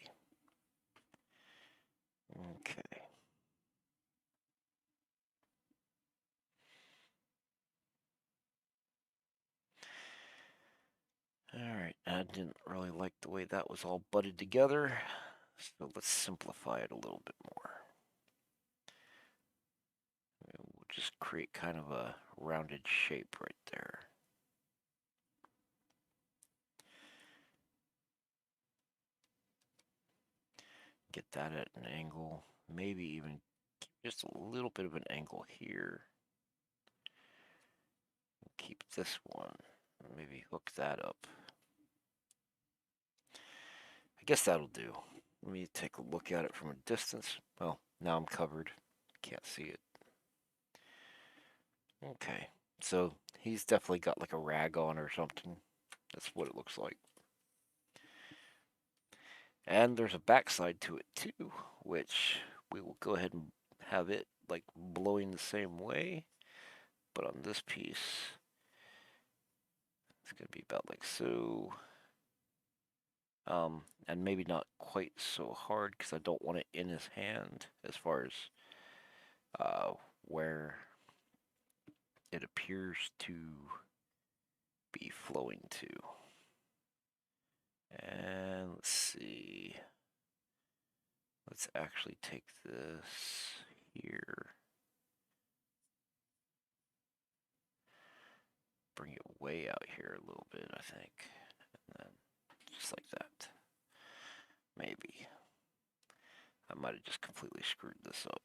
Okay. Alright, I didn't really like the way that was all butted together, so let's simplify it a little bit more. We'll just create kind of a rounded shape right there. Get that at an angle, maybe even just a little bit of an angle here. Keep this one, maybe hook that up. I guess that'll do. Let me take a look at it from a distance. Well, now I'm covered. Can't see it. Okay, so he's definitely got like a rag on or something. That's what it looks like. And there's a backside to it too, which we will go ahead and have it like blowing the same way. But on this piece, it's going to be about like so. And maybe not quite so hard because I don't want it in his hand as far as where it appears to be flowing to. And let's see. Let's actually take this here. Bring it way out here a little bit, I think. And then just like that. Maybe. I might have just completely screwed this up.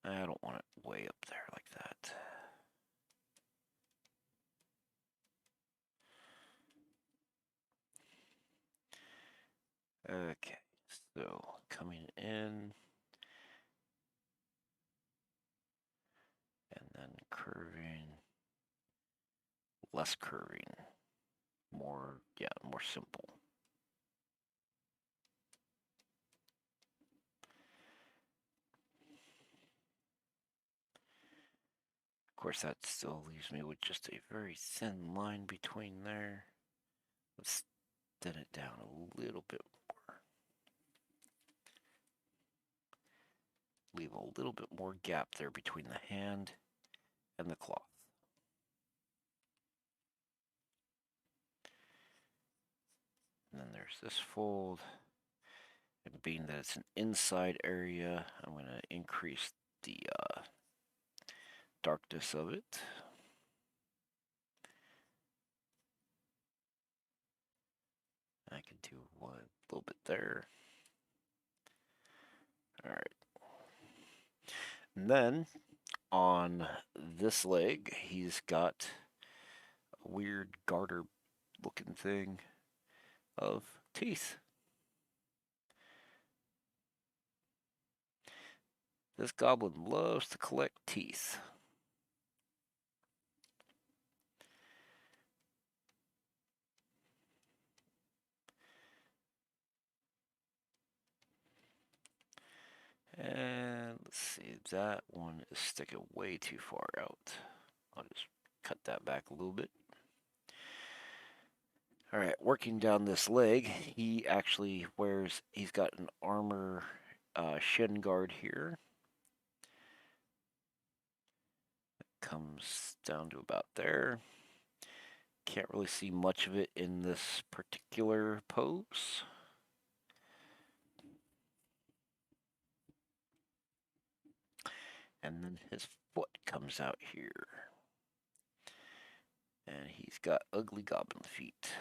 I don't want it way up there like that. Okay, so coming in and then curving, less curving, more, yeah, more simple. Of course, that still leaves me with just a very thin line between there. Let's thin it down a little bit more. Leave a little bit more gap there between the hand and the cloth. And then there's this fold. And being that it's an inside area, I'm going to increase the darkness of it. I can do one a little bit there. All right. And then on this leg, he's got a weird garter looking thing of teeth. This goblin loves to collect teeth. And let's see, that one is sticking way too far out. I'll just cut that back a little bit. All right, working down this leg, he actually he's got an armor shin guard here. Comes down to about there. Can't really see much of it in this particular pose. And then his foot comes out here. And he's got ugly goblin feet.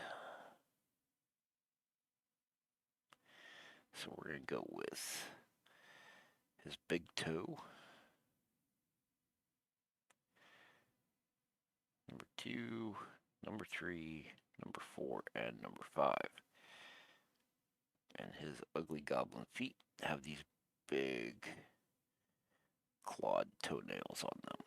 So we're going to go with his big toe. Number 2, number 3, number 4, and number 5. And his ugly goblin feet have these big clawed toenails on them.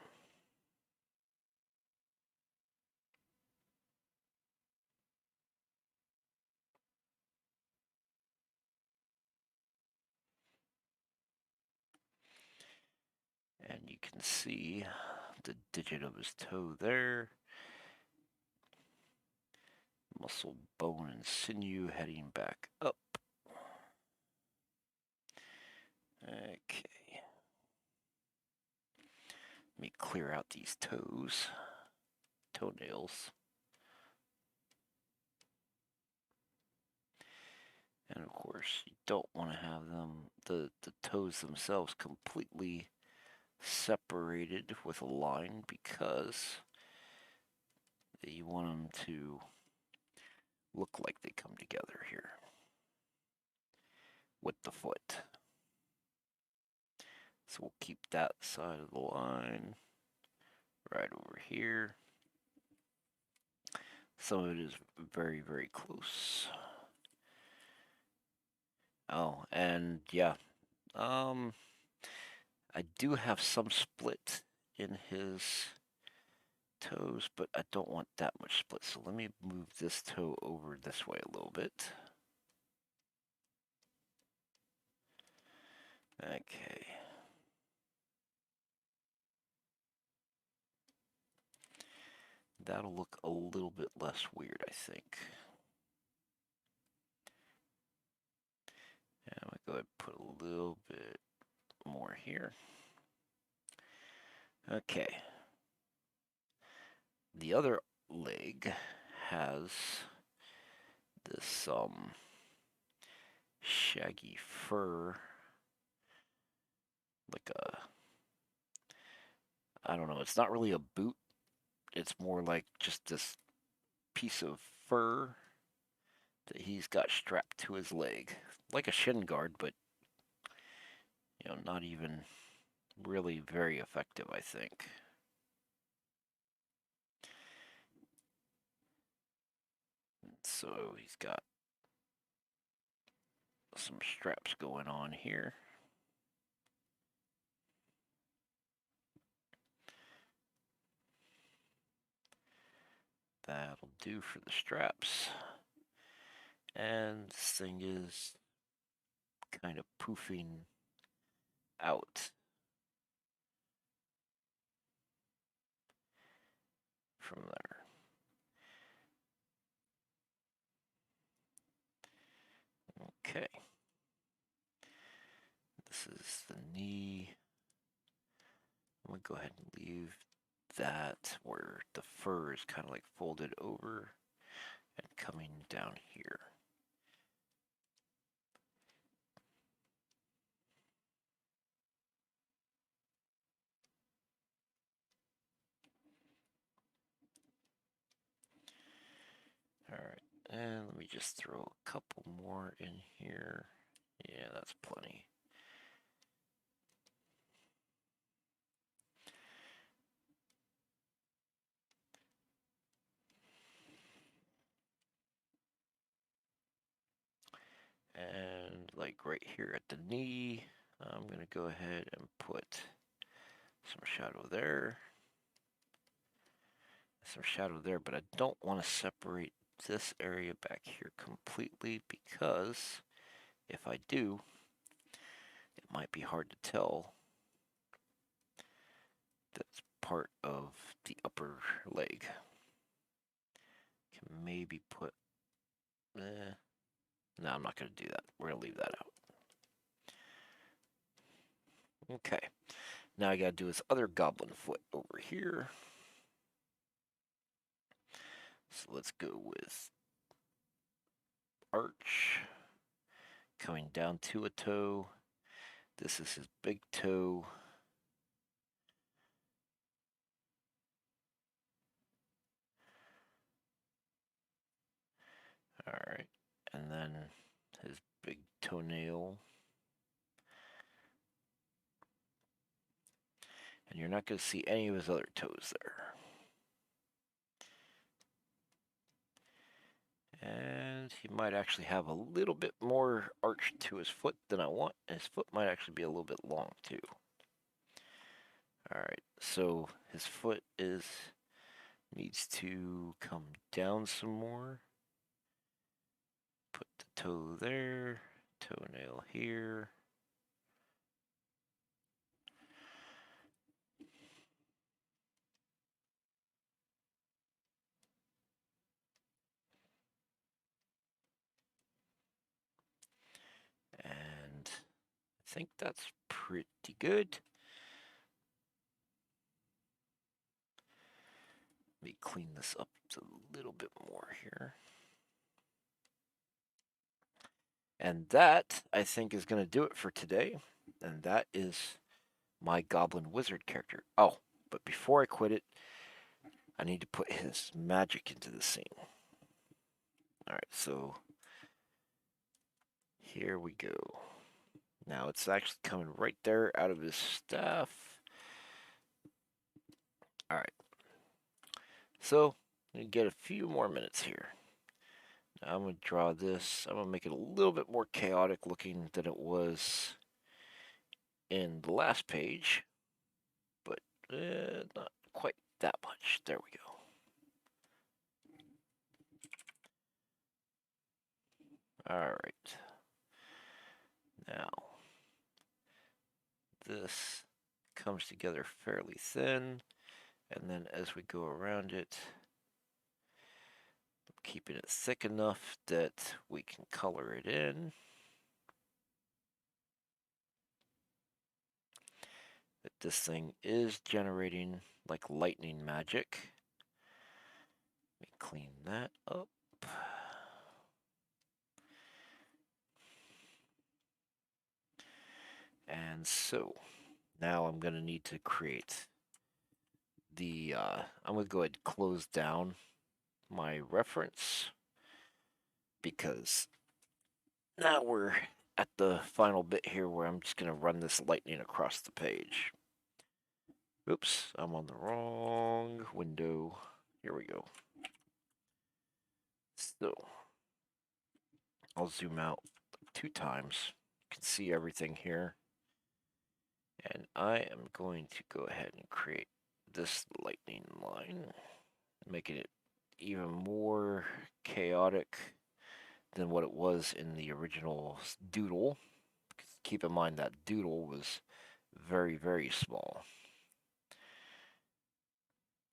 can see the digit of his toe there. Muscle, bone, and sinew heading back up. Okay. Let me clear out these toenails. And of course, you don't want to have the toes themselves completely separated with a line because you want them to look like they come together here with the foot. So we'll keep that side of the line right over here. Some of it is very, very close. Oh, and yeah, I do have some split in his toes, but I don't want that much split. So let me move this toe over this way a little bit. Okay. That'll look a little bit less weird, I think. And I'm gonna go ahead and put a little bit more here. Okay. The other leg has this shaggy fur, like a, I don't know, it's not really a boot, it's more like just this piece of fur that he's got strapped to his leg, like a shin guard, but not even really very effective, I think. So he's got some straps going on here. That'll do for the straps. And this thing is kind of poofing out from there. Okay. This is the knee. I'm going to go ahead and leave that where the fur is kind of like folded over and coming down here. All right, and let me just throw a couple more in here. Yeah, that's plenty. And like right here at the knee, I'm going to go ahead and put some shadow there. Some shadow there, but I don't want to separate this area back here completely because if I do, it might be hard to tell that's part of the upper leg. Can maybe put, no, I'm not going to do that. We're going to leave that out. Okay, now I got to do this other goblin foot over here. So let's go with arch, coming down to a toe. This is his big toe. All right, and then his big toenail. And you're not going to see any of his other toes there. And he might actually have a little bit more arch to his foot than I want. And his foot might actually be a little bit long too. All right, so his foot needs to come down some more. Put the toe there, toenail here. think that's pretty good. Let me clean this up a little bit more here. And that, I think, is going to do it for today. And that is my Goblin Wizard character. Oh, but before I quit it, I need to put his magic into the scene. Alright, so here we go. Now it's actually coming right there out of his staff. Alright, so we get a few more minutes here. Now I'm going to draw this. I'm going to make it a little bit more chaotic looking than it was in the last page, but not quite that much. There we go. Alright. Now, this comes together fairly thin, and then as we go around it, keeping it thick enough that we can color it in. That this thing is generating like lightning magic. Let me clean that up. And so now I'm going to need to create the, I'm going to go ahead and close down my reference because now we're at the final bit here where I'm just going to run this lightning across the page. Oops, I'm on the wrong window. Here we go. So I'll zoom out 2 times. You can see everything here. And I am going to go ahead and create this lightning line, making it even more chaotic than what it was in the original doodle. Keep in mind that doodle was very, very small.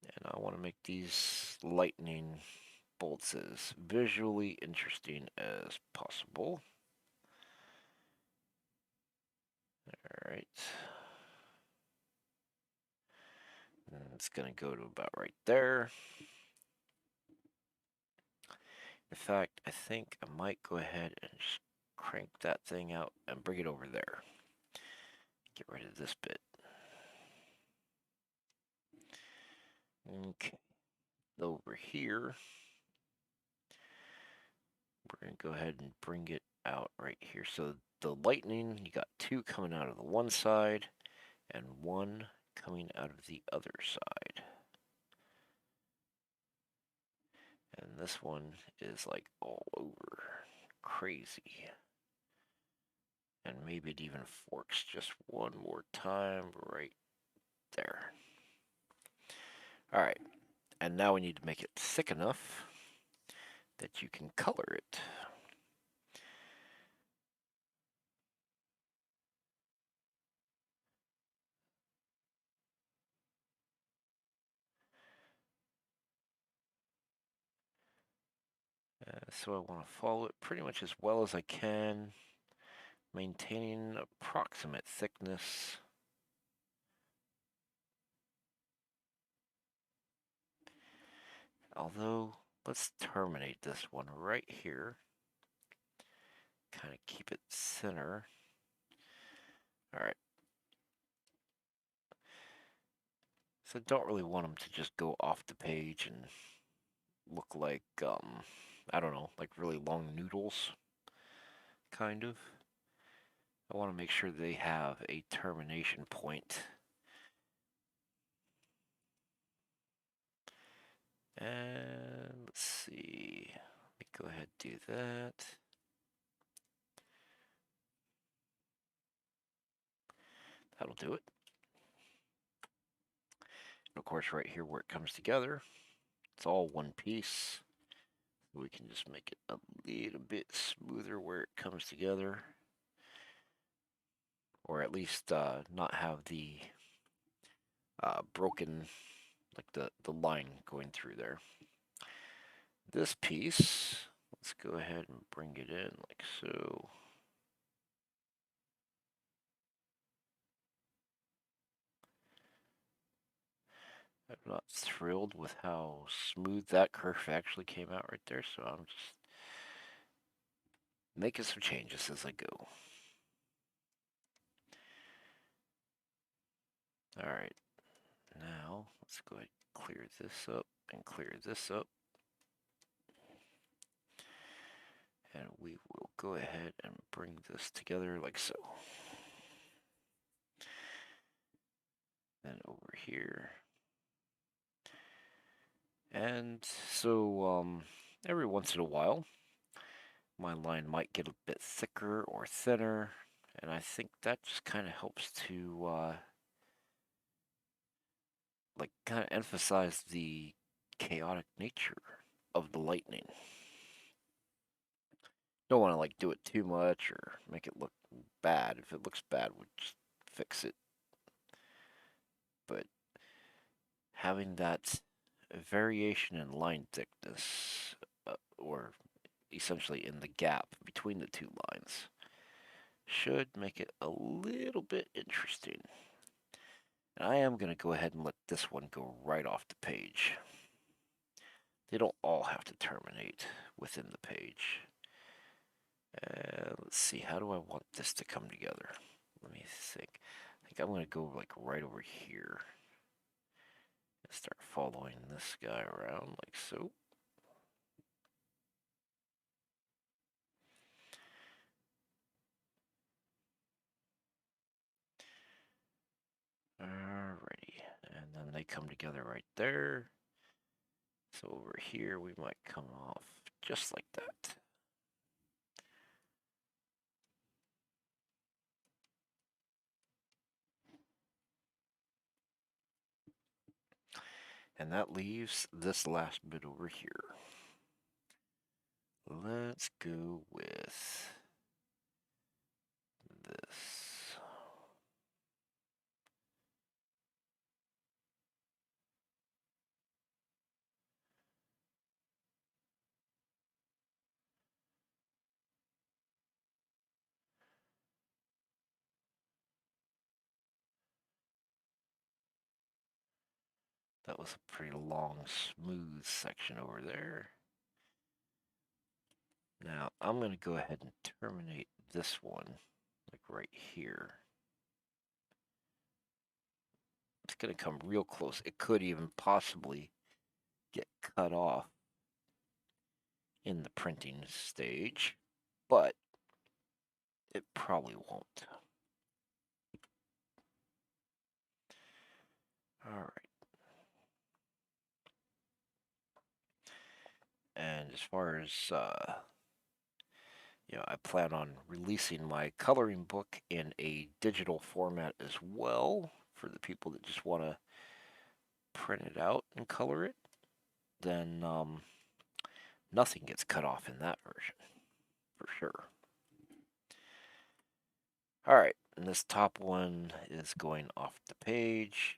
And I want to make these lightning bolts as visually interesting as possible. Alright. It's going to go to about right there. In fact, I think I might go ahead and just crank that thing out and bring it over there. Get rid of this bit. Okay. Over here, we're going to go ahead and bring it out right here. So the lightning, you got 2 coming out of the one side and 1 coming out of the other side. And this one is like all over. Crazy. And maybe it even forks just one more time right there. Alright, and now we need to make it thick enough that you can color it. So I want to follow it pretty much as well as I can, maintaining approximate thickness. Although, let's terminate this one right here. Kind of keep it thinner. Alright. So I don't really want them to just go off the page and look like, I don't know, like really long noodles, kind of. I want to make sure they have a termination point. And let's see, let me go ahead and do that. That'll do it. And of course, right here where it comes together, it's all one piece. We can just make it a little bit smoother where it comes together. Or at least not have the broken, like the line going through there. This piece, let's go ahead and bring it in like so. I'm not thrilled with how smooth that curve actually came out right there, so I'm just making some changes as I go. Alright, now let's go ahead and clear this up and clear this up. And we will go ahead and bring this together like so. Then over here. And so every once in a while, my line might get a bit thicker or thinner, and I think that just kind of helps to like kind of emphasize the chaotic nature of the lightning. Don't want to like do it too much or make it look bad. If it looks bad, we'll just fix it. But having that variation in line thickness, or essentially in the gap between the two lines, should make it a little bit interesting. And I am going to go ahead and let this one go right off the page. They don't all have to terminate within the page. Let's see, how do I want this to come together? Let me think. I think I'm going to go like right over here and start following this guy around like so. Alrighty, and then they come together right there. So over here we might come off just like that. And that leaves this last bit over here. Let's go with this. That was a pretty long, smooth section over there. Now I'm going to go ahead and terminate this one, like right here. It's going to come real close. It could even possibly get cut off in the printing stage, but it probably won't. All right. And as far as I plan on releasing my coloring book in a digital format as well for the people that just want to print it out and color it. Then nothing gets cut off in that version, for sure. All right, and this top one is going off the page.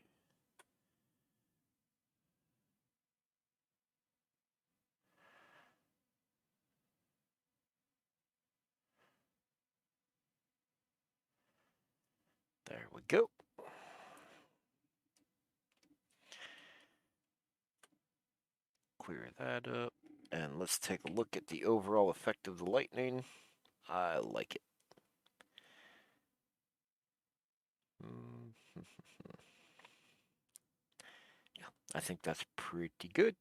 There we go. Clear that up. And let's take a look at the overall effect of the lightning. I like it. Yeah, I think that's pretty good.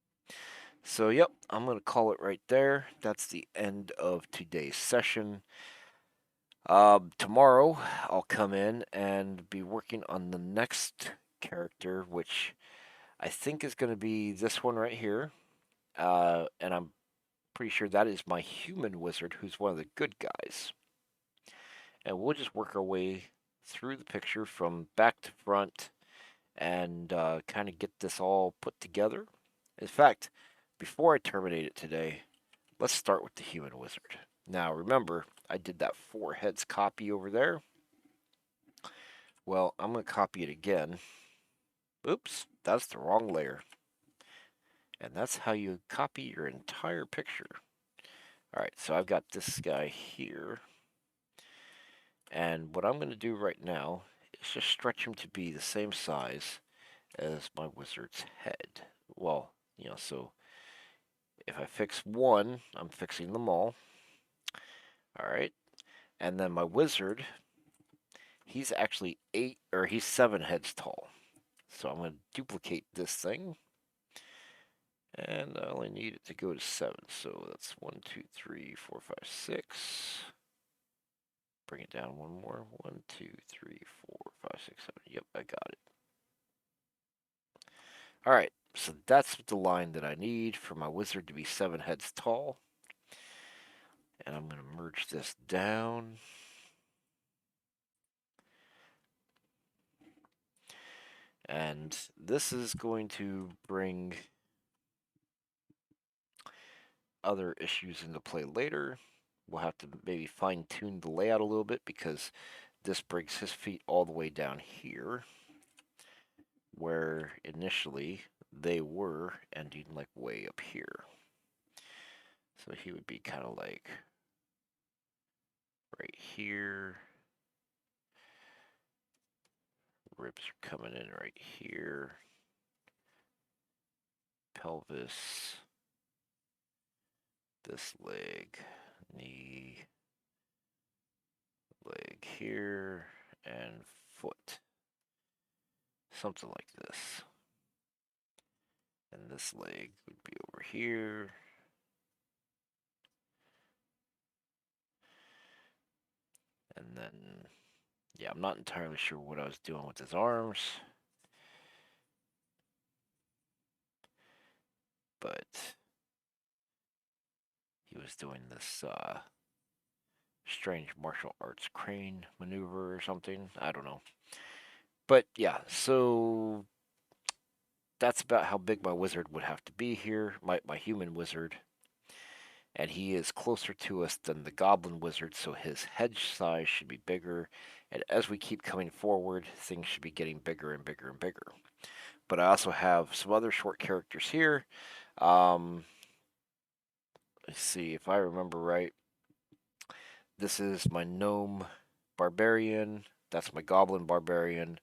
So, yep, I'm going to call it right there. That's the end of today's session. Tomorrow, I'll come in and be working on the next character, which I think is going to be this one right here. And I'm pretty sure that is my human wizard, who's one of the good guys. And we'll just work our way through the picture from back to front and kind of get this all put together. In fact, before I terminate it today, let's start with the human wizard. Now, remember, I did that 4 heads copy over there. Well, I'm going to copy it again. Oops, that's the wrong layer. And that's how you copy your entire picture. All right, so I've got this guy here. And what I'm going to do right now is just stretch him to be the same size as my wizard's head. Well, so if I fix one, I'm fixing them all. All right. And then my wizard, he's actually he's 7 heads tall. So I'm going to duplicate this thing. And I only need it to go to 7. So that's 1, 2, 3, 4, 5, 6. Bring it down one more. 1, 2, 3, 4, 5, 6, 7. Yep, I got it. All right. So that's the line that I need for my wizard to be 7 heads tall. And I'm going to merge this down. And this is going to bring other issues into play later. We'll have to maybe fine tune the layout a little bit because this brings his feet all the way down here, where initially they were ending like way up here. So he would be kind of like right here. Ribs are coming in right here. Pelvis. This leg. Knee. Leg here. And foot. Something like this. And this leg would be over here. And then, yeah, I'm not entirely sure what I was doing with his arms. But he was doing this strange martial arts crane maneuver or something. I don't know. But yeah, so that's about how big my wizard would have to be here, my human wizard. And he is closer to us than the goblin wizard, so his head size should be bigger. And as we keep coming forward, things should be getting bigger and bigger and bigger. But I also have some other short characters here. Let's see if I remember right. This is my gnome barbarian. That's my goblin barbarian.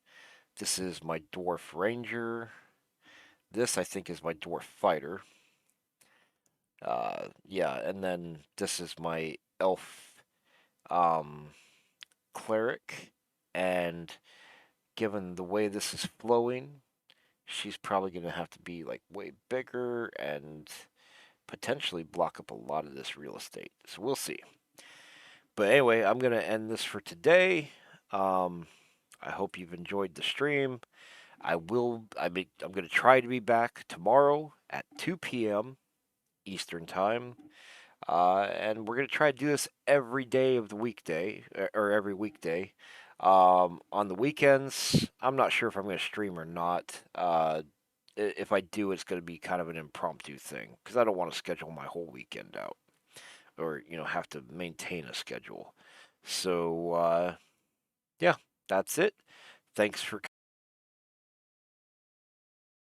This is my dwarf ranger. This, I think, is my dwarf fighter. Yeah, and then this is my elf um, cleric. And given the way this is flowing, she's probably going to have to be like way bigger and potentially block up a lot of this real estate. So we'll see. But anyway, I'm going to end this for today. Um, I hope you've enjoyed the stream. I'm going to try to be back tomorrow at 2 p.m. Eastern Time. And we're going to try to do this every day of the weekday, or every weekday. On the weekends, I'm not sure if I'm going to stream or not. If I do, it's going to be kind of an impromptu thing because I don't want to schedule my whole weekend out or, have to maintain a schedule. So, yeah, that's it. Thanks for